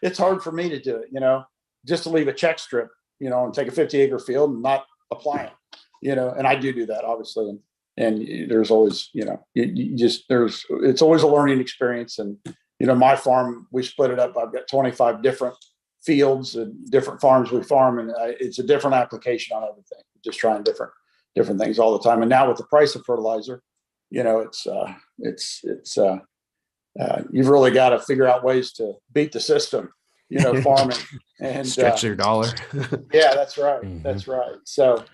It's hard for me to do it, just to leave a check strip, and take a 50-acre field and not apply it, and I do that obviously. And there's always, it's always a learning experience. And, my farm, we split it up. I've got 25 different fields and different farms we farm, and it's a different application on everything. Just trying different things all the time. And now with the price of fertilizer, you've really got to figure out ways to beat the system, farming and stretch their dollar. Yeah, that's right. Mhm. That's right. So,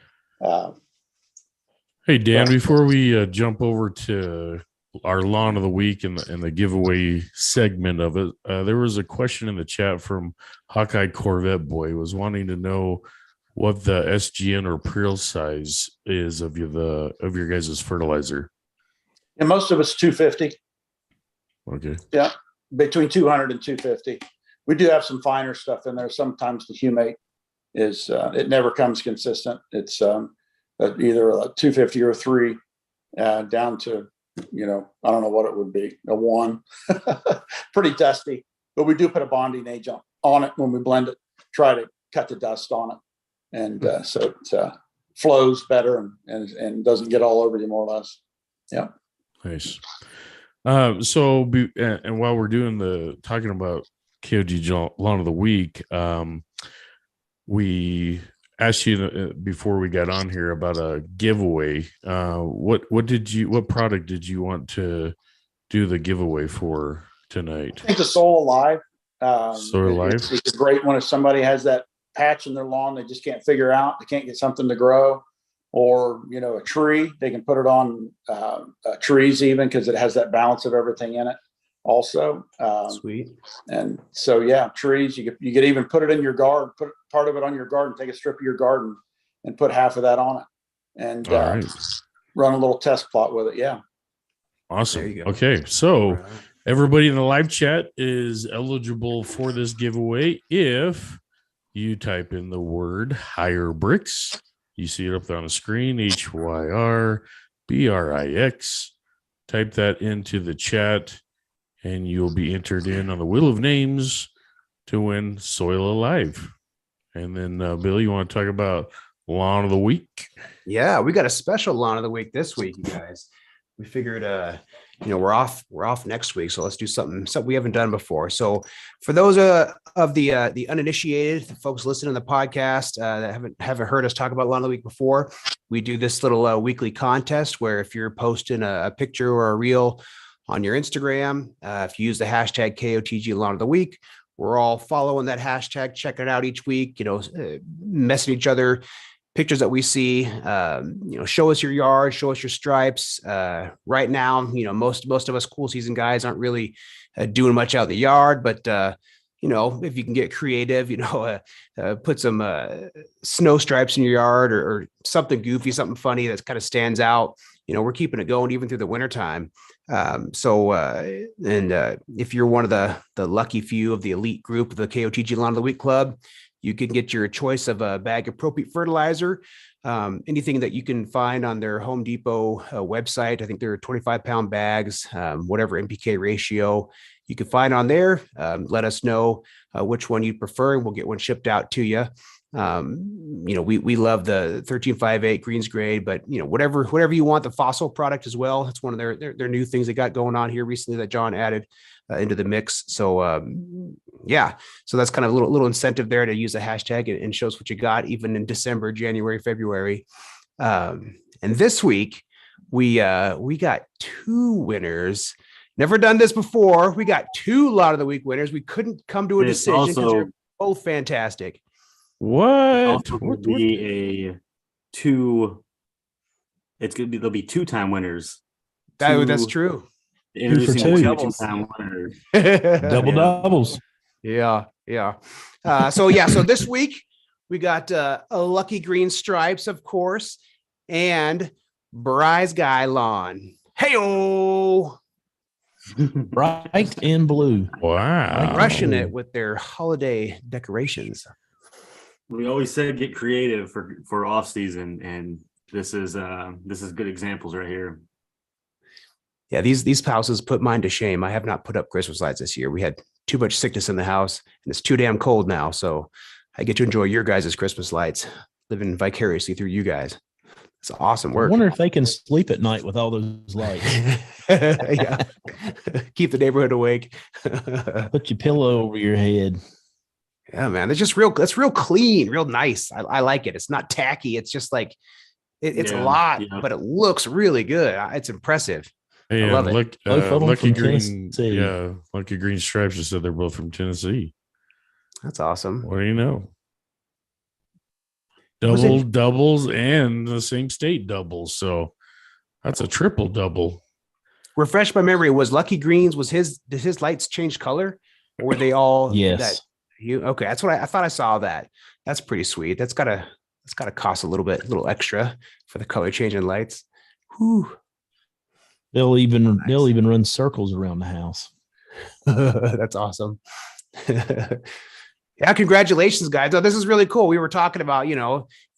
Hey, Dan, before we jump over to our lawn of the week and the giveaway segment of it, there was a question in the chat from Hawkeye Corvette Boy. Was wanting to know what the SGN or Pril size is of your guys' fertilizer. and most of it's 250. Okay. Yeah, between 200 and 250. We do have some finer stuff in there. Sometimes the humate is it never comes consistent. It's either a 250 or a 3 down to, I don't know what it would be, a 1. Pretty dusty, but we do put a bonding agent on it when we blend it, try to cut the dust on it. And so it flows better and doesn't get all over you, more or less. Yeah. Nice. And while we're talking about KOTG Lawn of the Week, we asked you before we got on here about a giveaway. What product did you want to do the giveaway for tonight? I think the Soil Alive. Soil Alive. It's a great one if somebody has that patch in their lawn they just can't figure out. They can't get something to grow, or a tree. They can put it on trees even, because it has that balance of everything in it. Also, Sweet. And so trees. You could even put it in your garden. Put part of it on your garden. Take a strip of your garden and put half of that on it, and Right. run a little test plot with it. Yeah. Awesome. There you go. Okay, so Right. everybody in the live chat is eligible for this giveaway if you type in the word HyR BRIX. You see it up there on the screen, HyR BRIX. Type that into the chat, and you'll be entered in on the wheel of names to win Soil Alive. And then, Bill, you want to talk about Lawn of the Week? Yeah, we got a special lawn of the week this week, you guys. We figured, we're off next week, so let's do something we haven't done before. So, for those of the uninitiated folks listening to the podcast that haven't heard us talk about lawn of the week before, we do this little weekly contest where if you're posting a picture or a reel on your Instagram, if you use the hashtag KOTG Lawn of the Week, we're all following that hashtag, checking it out each week. Messaging each other pictures that we see. Show us your yard, show us your stripes. Right now, most of us cool season guys aren't really doing much out in the yard, but if you can get creative, put some snow stripes in your yard or something goofy, something funny that kind of stands out. We're keeping it going even through the wintertime. If you're one of the lucky few of the elite group of the KOTG Lawn of the Week Club, you can get your choice of a bag of Pro-Peat fertilizer, anything that you can find on their Home Depot website. I think they're 25-pound bags, whatever NPK ratio you can find on there. Let us know which one you prefer, and we'll get one shipped out to you. We love the 1358 greens grade, but whatever you want, the fossil product as well. It's one of their new things they got going on here recently that John added into the mix. So so that's kind of a little incentive there to use the hashtag and shows what you got, even in December, January, February. And this week we got 2 winners. Never done this before. We got 2 Lawn of the Week winners. We couldn't come to a decision because they're both fantastic. What? There'll be 2. There'll be 2-time winners. That's true. Introducing two. 2-time winners. Double doubles. Yeah. So this week we got a Lucky Green Stripes, of course, and Bry's Guy Lawn. Hey-o! Bright and blue. Wow. Rushing it with their holiday decorations. We always said get creative for off season, and this is good examples right here. Yeah, these houses put mine to shame. I have not put up Christmas lights this year. We had too much sickness in the house, and it's too damn cold now. So I get to enjoy your guys' Christmas lights, living vicariously through you guys. It's awesome work. I wonder if they can sleep at night with all those lights. Yeah. Keep the neighborhood awake. Put your pillow over your head. Yeah, man. That's real clean, real nice. I like it. It's not tacky. It's just like it's a lot, but it looks really good. It's impressive. I love it. Both of them Lucky from Green, Tennessee. yeah, Lucky Green Stripes just said they're both from Tennessee. That's awesome. What do you know? Was it- Doubles and the same state doubles. So that's a triple double. Refresh my memory. Was Lucky Greens, did his lights change color? Or were they all Yes. Okay, that's what I thought I saw that. That's pretty sweet. That's gotta cost a little extra for the color changing lights. Whew. They'll even run circles around the house. That's awesome. Yeah, congratulations, guys. Oh, this is really cool. We were talking about, if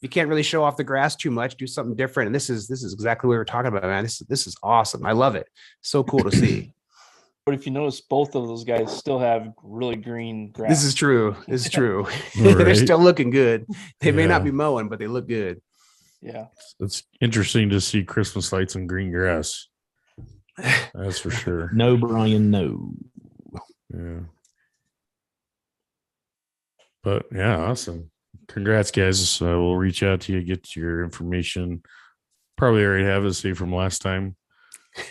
you can't really show off the grass too much, do something different. And this is exactly what we were talking about, man. This is awesome. I love it. So cool to see. But if you notice, both of those guys still have really green grass. This is true. This is true. Right. They're still looking good. They may not Yeah. be mowing, but they look good. Yeah. It's interesting to see Christmas lights and green grass. That's for sure. No, Brian, no. Yeah. But yeah, awesome. Congrats, guys. We'll reach out to you, get your information. Probably already have it saved from last time.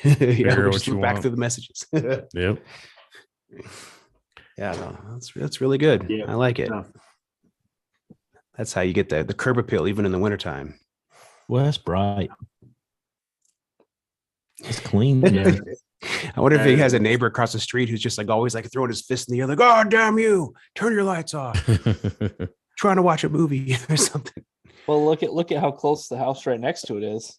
Yeah, Figure we'll what just you look back want. through the messages. Yep. Yeah, no, that's really good. Yeah. I like it. Yeah. That's how you get the curb appeal even in the wintertime. Well, that's bright. It's clean. Yeah. I wonder if he has a neighbor across the street who's just like always like throwing his fist in the air, like, "Oh, damn you, turn your lights off." Trying to watch a movie or something. Well, look at how close the house right next to it is.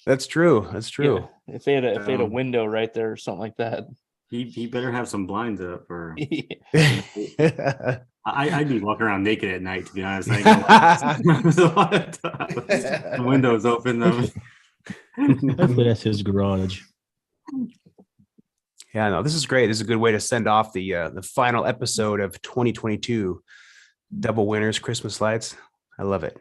That's true. That's true. Yeah. If they had a window right there or something like that. He better have some blinds up, or Yeah. I'd be walking around naked at night, to be honest. The windows open. Hopefully that's his garage. Yeah, no, this is great. This is a good way to send off the final episode of 2022 Double Winners Christmas Lights. I love it.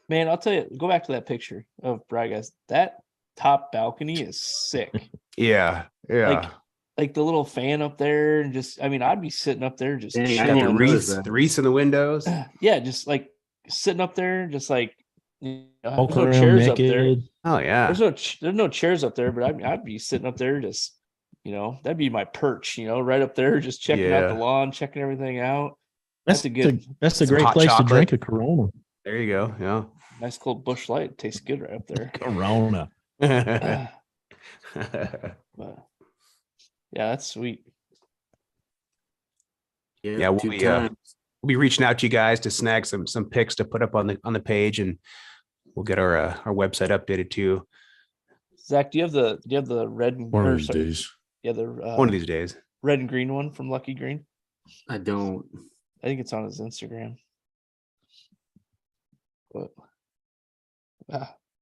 Man, I'll tell you, go back to that picture of Brad, guys. That top balcony is sick. Yeah, yeah. Like the little fan up there, and I'd be sitting up there just Dang, I Got chilling. didn't notice the that. wreaths in the windows. Yeah, just like sitting up there, just like there's Walk no around chairs up there. naked. Oh yeah. There's no chairs up there, but I'd be sitting up there just, that'd be my perch, right up there, just checking out the Yeah. lawn, checking everything out. That's a good- That's a some great hot place chocolate. to drink a Corona. There you go. Yeah. Nice cold bush light. Tastes good right up there. Corona. But, yeah, that's sweet. Yeah, we'll two be, times. We'll be reaching out to you guys to snag some pics to put up on the page, and we'll get our website updated too. Zach, do you have the red and One or of these sorry, days. yeah, the One of these days. red and green one from Lucky Green? I don't. I think it's on his Instagram. But,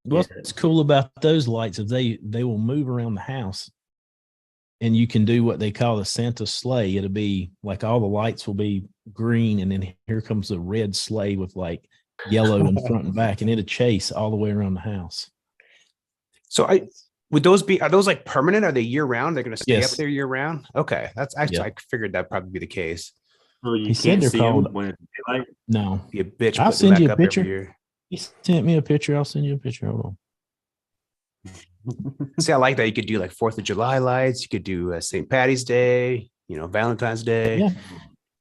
What's cool about those lights is they will move around the house, and you can do what they call the Santa sleigh. It'll be like all the lights will be green, and then here comes a red sleigh with like yellow in front and back, and it'll chase all the way around the house. So are those like permanent? Are they year round? They're going to stay Yes. up there year round? Okay. That's actually, Yeah. I figured that'd probably be the case. So you He said can't they're see them called- when it's daylight. No, Be a bitch. I'll putting them send you back a up every picture. year. he sent me a picture. I'll send you a picture. Hold on. See, I like that. You could do like 4th of July lights. You could do St. Patty's Day, Valentine's Day. Yeah.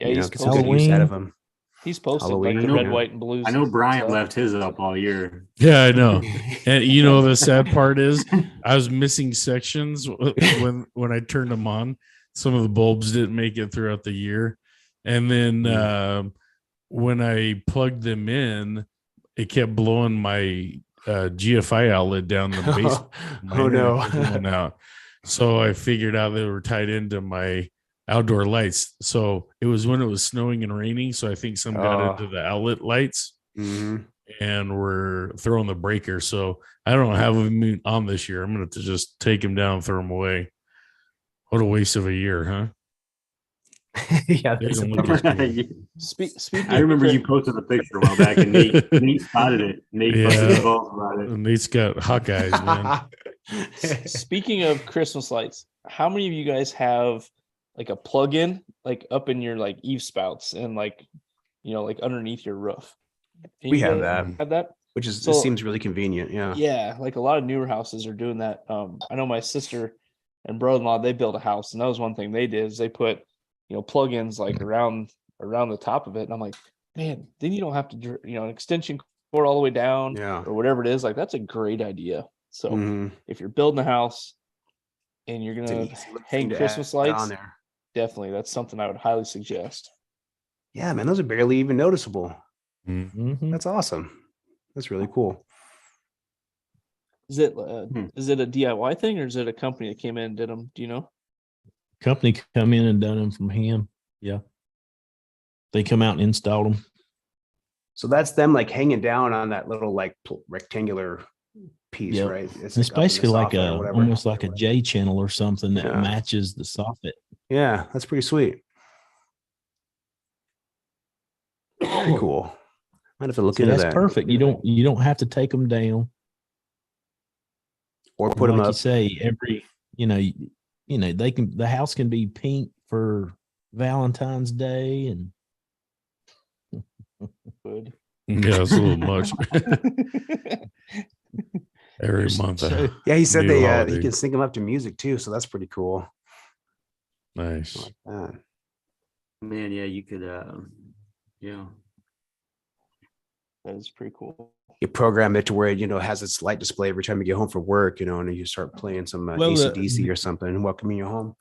yeah, Get he's some good use out Halloween. of them. He's posted like Halloween, the red, yeah. white, and blues. I know Brian stuff. left his up all year. Yeah, I know. And the sad part is I was missing sections when I turned them on. Some of the bulbs didn't make it throughout the year. And then when I plugged them in, it kept blowing my GFI outlet down the base. My Oh, internet no. was going out. So I figured out they were tied into my outdoor lights. So it was when it was snowing and raining. So I think some got into the outlet lights Mhm. and we're throwing the breaker. So I don't have them on this year. I'm going to just take them down and throw them away. What a waste of a year, huh? Yeah. They that's a don't look bummer. as good. Speaking I remember you posted a picture a while back, and Nate spotted it. Nate busted Yeah. his balls about it. Nate's got Hawkeyes, man. Speaking of Christmas lights, how many of you guys have like a plug-in like up in your like eave spouts and like like underneath your roof. And We you have guys that. Have that? Which is So- it seems really convenient. Yeah. Yeah, like a lot of newer houses are doing that. I know my sister and brother-in-law, they built a house, and that was one thing they did is they put, plugins like around the top of it. And I'm like, man, then you don't have to, an extension cord all the way down Yeah. or whatever it is. Like that's a great idea. So Mhm. if you're building a house and you're It's an gonna easy little hang thing to Christmas add on lights, there. definitely that's something I would highly suggest. Yeah, man, those are barely even noticeable. Mhm. That's awesome. That's really cool. Is it a DIY thing or is it a company that came in and did them? Do you know? Company come in and done them from him. Yeah. They come out and installed them. So that's them like hanging down on that little like rectangular piece, Yep. right? It's like up in the basically like soffit or whatever. almost like a J channel or something that Yeah. matches the soffit. Yeah, that's pretty sweet. Very cool. Might have to look So into that's that. perfect. You don't have to take them down. Or put them like up. you say, every the house can be pink for Valentine's Day and Good. Yeah, it's a little much. Every month. Yeah, he said New he holiday. can sync them up to music too, so that's pretty cool. Nice. I like that. Man, yeah, you could yeah. That is pretty cool. You program it to where it has its light display every time you get home from work, and you start playing some Well, AC/DC or something and welcoming you home.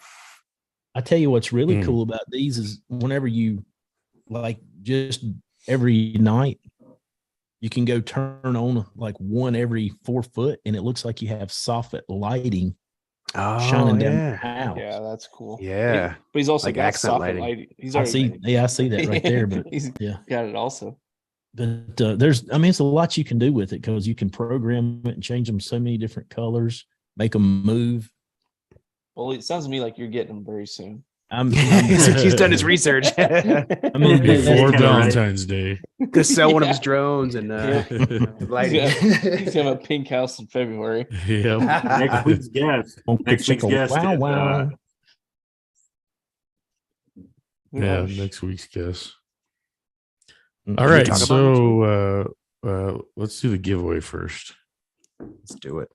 I tell you what's really Mm. cool about these is whenever you like just every night you can go turn on like one every 4 foot and it looks like you have soffit lighting shining down the house. Yeah, that's cool. Yeah. But he's also Like got accent soffit lighting. lighting. He's I already see that right there, but he's yeah. got it also. But it's a lot you can do with it because you can program it and change them so many different colors, make them move. Well, it sounds to me like you're getting them very soon. He's done his research. I'm in Before Yeah, right. Valentine's Day. Gonna sell one of his Yeah. drones and lighting. He's gonna have a pink house in February. Yep. Next week's guest. Next week's guest. Wow, is, wow. Yeah, Gosh. next week's guess. Mm. All Can we right, talk about so let's do the giveaway first. Let's do it.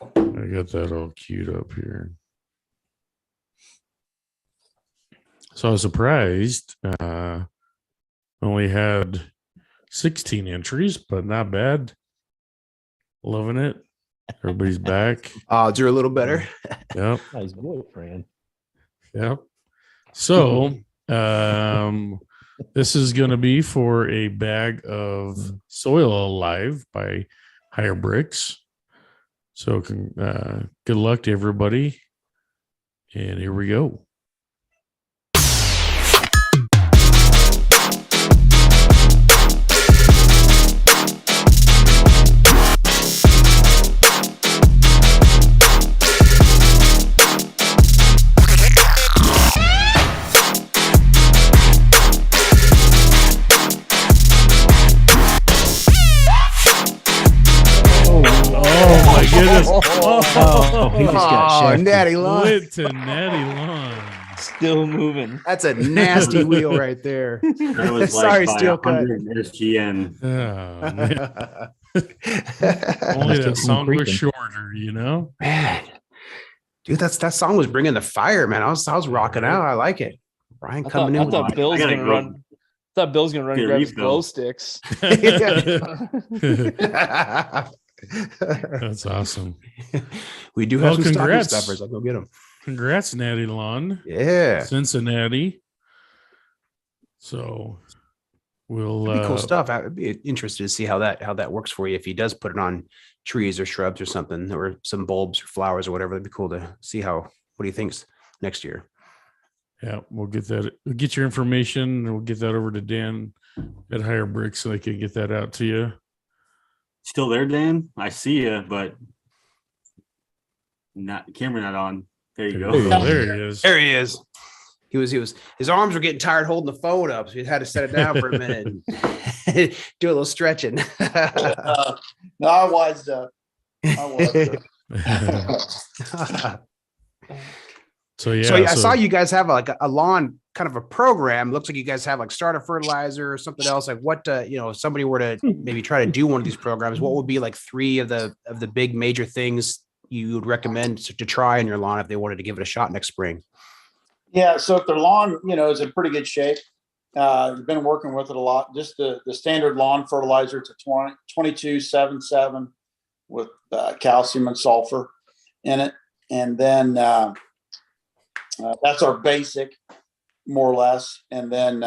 I got that all queued up here. So I was surprised. Only had 16 entries, but not bad. Loving it. Everybody's back. Odds are a little better. Yep. His boyfriend. Yep. So this is going to be for a bag of Soil Alive by HyR. So good luck to everybody. And here we go. Oh my goodness. Oh, he just got shafted. Natty Lawn. Lit to Natty Lawn. Still moving. That's a nasty wheel right there. That was Sorry, like by Steel Cut. 100 SGN. Oh, man. Only Just that kept song was creeping. shorter, Man, dude, that song was bringing the fire, man. I was rocking out. I like it. Ryan coming in. I with thought it. Bill's gotta gonna go- run. I thought Bill's gonna run and Get a grab his refill. glow sticks. That's awesome. We do have Well, some stocking congrats. stuffers. I'll go get them. Congrats, Natty Lawn. Yeah. Cincinnati. So we'll That'd be cool stuff. I'd be interested to see how that works for you if he does put it on trees or shrubs or something, or some bulbs or flowers or whatever. That'd be cool to see what he thinks next year. Yeah, we'll get that. We'll get your information and we'll get that over to Dan at HyR so they can get that out to you. Still there, Dan? I see you, but camera not on. There you go. There he is. There he is. He was his arms were getting tired holding the phone up, so he had to set it down for a minute and do a little stretching. No, I was So yeah, So I saw you guys have like a lawn kind of a program. Looks like you guys have like starter fertilizer or something else. Like what, if somebody were to maybe try to do one of these programs, what would be like 3 of the big major things you would recommend to try in your lawn if they wanted to give it a shot next spring? Yeah. So if their lawn, is in pretty good shape, you've been working with it a lot. Just the standard lawn fertilizer, it's a 22-7-7 with calcium and sulfur in it. And then that's our basic, more or less. And then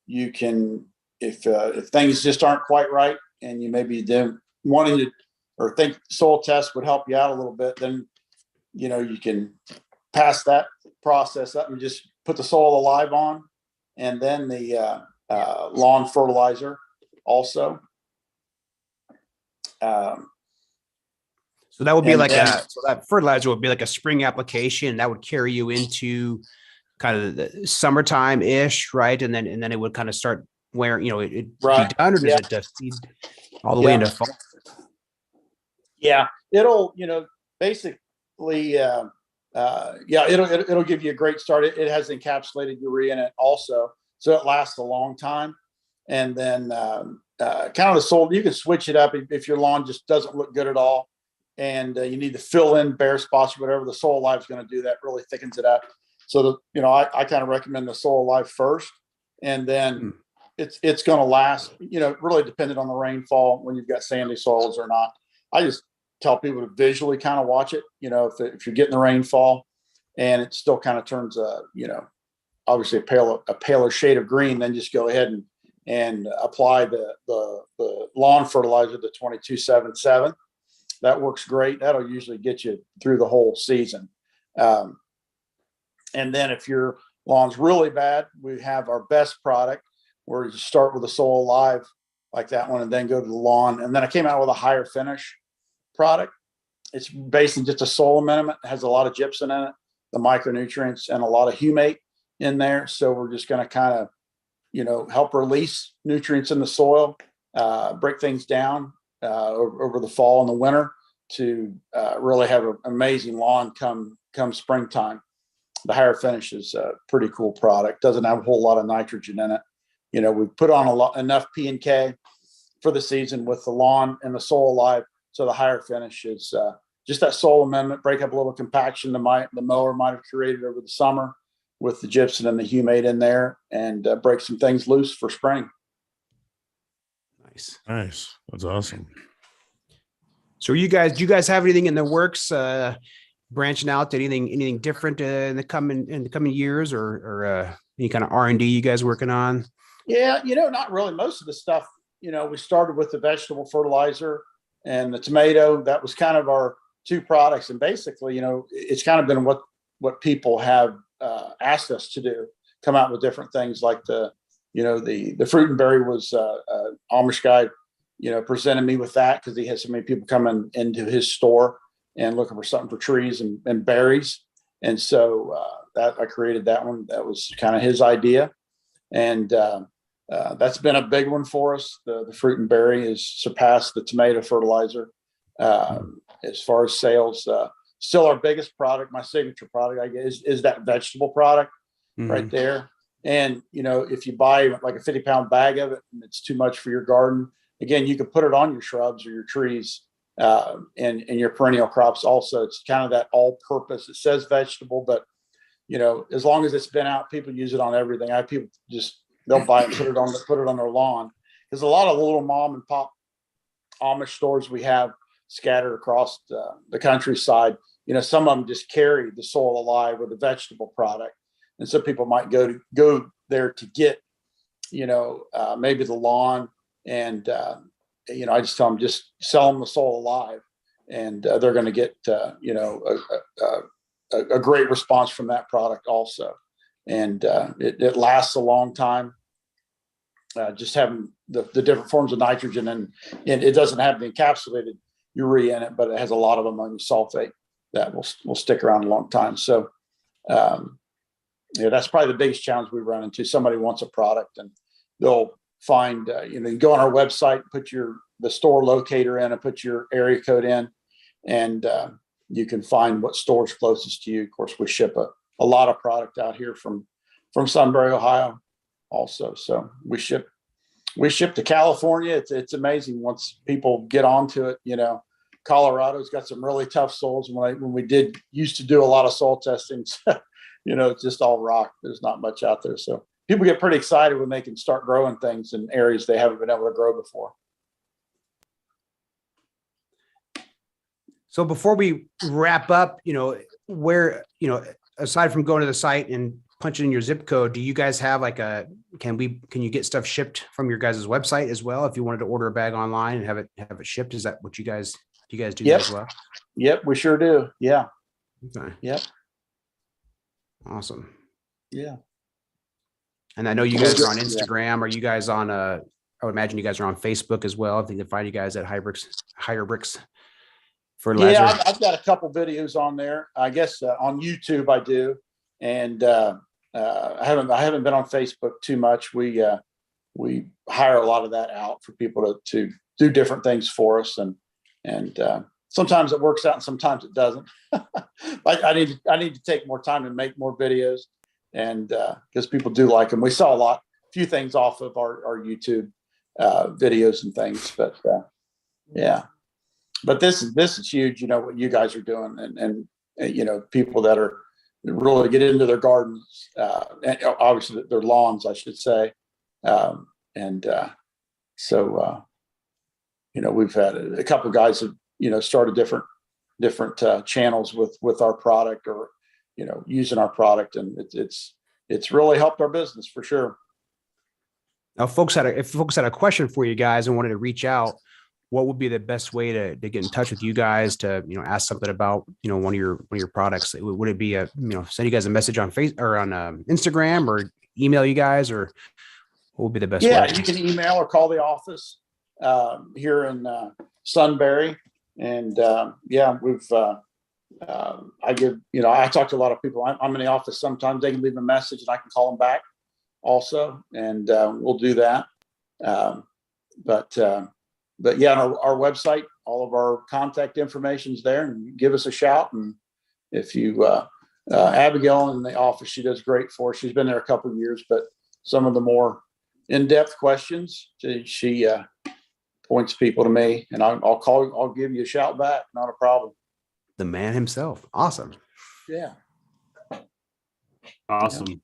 you can, if things just aren't quite right and you maybe wanting to or think soil test would help you out a little bit, then you can pass that process up and just put the Soil Alive on, and then the lawn fertilizer also. So that would be like so that fertilizer would be like a spring application that would carry you into kind of the summertime ish, right? And then it would kind of start wearing, it Right. be done, or does it just feed all the way into fall? Yeah, it'll, basically, it'll give you a great start. It has encapsulated urea in it also, so it lasts a long time. And then kind of the soil, you can switch it up if your lawn just doesn't look good at all, and you need to fill in bare spots or whatever. The Soil Alive is going to do that, really thickens it up. So I kind of recommend the Soil Alive first, and then it's going to last. Really dependent on the rainfall when you've got sandy soils or not. I just tell people to visually kind of watch it. If you're getting the rainfall and it still kind of turns obviously a paler shade of green, then just go ahead and apply the lawn fertilizer, the 22-7-7. That works great. That'll usually get you through the whole season. And then if your lawn's really bad, we have our best product where you start with the Soil Alive like that one and then go to the lawn. And then I came out with a HyR finish product. It's based on just a soil amendment. It has a lot of gypsum in it, the micronutrients, and a lot of humate in there. So we're just going to kind of, help release nutrients in the soil, break things down over the fall and the winter to really have an amazing lawn come springtime. The HyR finish is a pretty cool product. Doesn't have a whole lot of nitrogen in it. We put on enough P and K for the season with the lawn and the Soil Alive. So the HyR finish is just that soil amendment, break up a little compaction the mower might have created over the summer with the gypsum and the humate in there, and break some things loose for spring. Nice. That's awesome. So do you guys have anything in the works, branching out to anything different in the coming years, or any kind of R&D you guys working on? Yeah, not really. Most of the stuff, we started with the vegetable fertilizer and the tomato. That was kind of our 2 products. And basically, it's kind of been what people have asked us to do, come out with different things like the fruit and berry was Amish guy, presented me with that because he has so many people coming into his store and looking for something for trees and berries. And so that I created that one. That was kind of his idea. And that's been a big one for us. The fruit and berry has surpassed the tomato fertilizer as far as sales. Still our biggest product, my signature product, I guess, is that vegetable product right there. And, if you buy like a 50-pound bag of it and it's too much for your garden, again, you can put it on your shrubs or your trees and your perennial crops also. It's kind of that all purpose. It says vegetable, but, as long as it's been out, people use it on everything. I have people they'll buy it, put it on their lawn. There's a lot of little mom and pop Amish stores we have scattered across the countryside. Some of them just carry the Soil Alive or the vegetable product. And so people might go there to get, maybe the lawn. And, I just tell them, just sell them the Soil Alive, and they're going to get, a great response from that product also. And it lasts a long time. Just having the different forms of nitrogen, and it doesn't have the encapsulated urea in it, but it has a lot of ammonium sulfate that will stick around a long time. So, that's probably the biggest challenge we run into. Somebody wants a product and they'll find, you go on our website, put the store locator in and put your area code in, and you can find what store's closest to you. Of course, we ship a lot of product out here from from Sunbury, Ohio, also. So we ship to California. It's amazing once people get onto it. Colorado's got some really tough soils. When we used to do a lot of soil testing, it's just all rock. There's not much out there. So people get pretty excited when they can start growing things in areas they haven't been able to grow before. So before we wrap up, where, aside from going to the site and punching in your zip code, do you guys have can you get stuff shipped from your guys' website as well? If you wanted to order a bag online and have it shipped, is that what do you guys do that as well? Yep, we sure do. Yeah. Okay. Yep. Awesome. Yeah. And I know you guys are on Instagram. Are you guys on I would imagine you guys are on Facebook as well. I think they can find you guys at HyR BRIX fertilizer. Yeah, I've got a couple videos on there. I guess on YouTube I do, and I haven't been on Facebook too much. We hire a lot of that out for people to do different things for us, and sometimes it works out and sometimes it doesn't. I need to take more time to make more videos, and because people do like them. We saw a few things off of our YouTube videos and things, but yeah. But this is huge, what you guys are doing, and people that are really get into their gardens, and obviously their lawns, I should say. So we've had a couple of guys have, started different channels with our product, or, using our product, and it's really helped our business for sure. Now, if folks had a question for you guys and wanted to reach out, what would be the best way to get in touch with you guys to, ask something about, one of your products? Would it be send you guys a message on Facebook or on Instagram, or email you guys, or what would be the best way? Yeah, you can email or call the office here in Sunbury. And we've I talk to a lot of people. I'm in the office sometimes. They can leave a message and I can call them back also. And we'll do that. But yeah, on our website, all of our contact information is there, and give us a shout. And if you, Abigail in the office, she does great for us. She's been there a couple of years, but some of the more in-depth questions, she points people to me, and I'll give you a shout back. Not a problem. The man himself. Awesome. Yeah. Awesome. Yeah.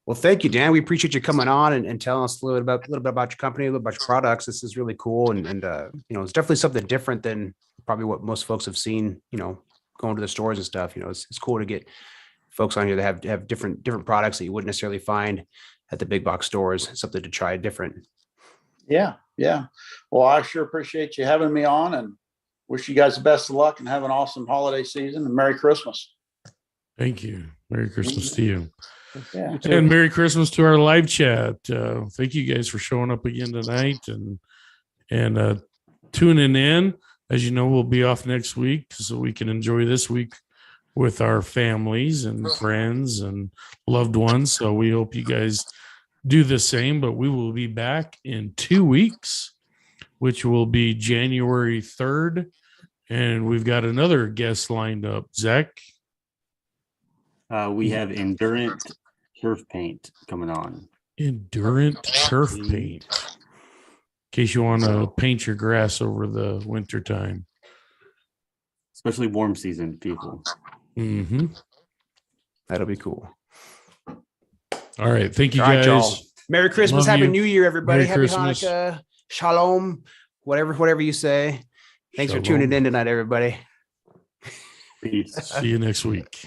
Well, thank you, Dan. We appreciate you coming on and telling us a little bit about your company, a little about your products. This is really cool. And it's definitely something different than probably what most folks have seen, going to the stores and stuff. It's cool to get folks on here that have different products that you wouldn't necessarily find at the big box stores. Something to try different. Yeah. Yeah. Well, I sure appreciate you having me on, and wish you guys the best of luck and have an awesome holiday season, and Merry Christmas. Thank you. Merry Christmas to you. Yeah. And Merry Christmas to our live chat. Thank you guys for showing up again tonight and tuning in. As you know, we'll be off next week so we can enjoy this week with our families and friends and loved ones. So we hope you guys do the same, but we will be back in 2 weeks, which will be January 3rd. And we've got another guest lined up. Zach? We have Endurant Turf Paint coming on. Endurant Turf Paint. In case you want to paint your grass over the winter time. Especially warm season people. Mm-hmm. That'll be cool. All right. Thank you, All right, guys. y'all. Merry Christmas. Love Happy you. New Year, everybody. Merry Happy Christmas. Hanukkah. Shalom. Whatever you say. Thanks for tuning in tonight, everybody. Peace. See you next week.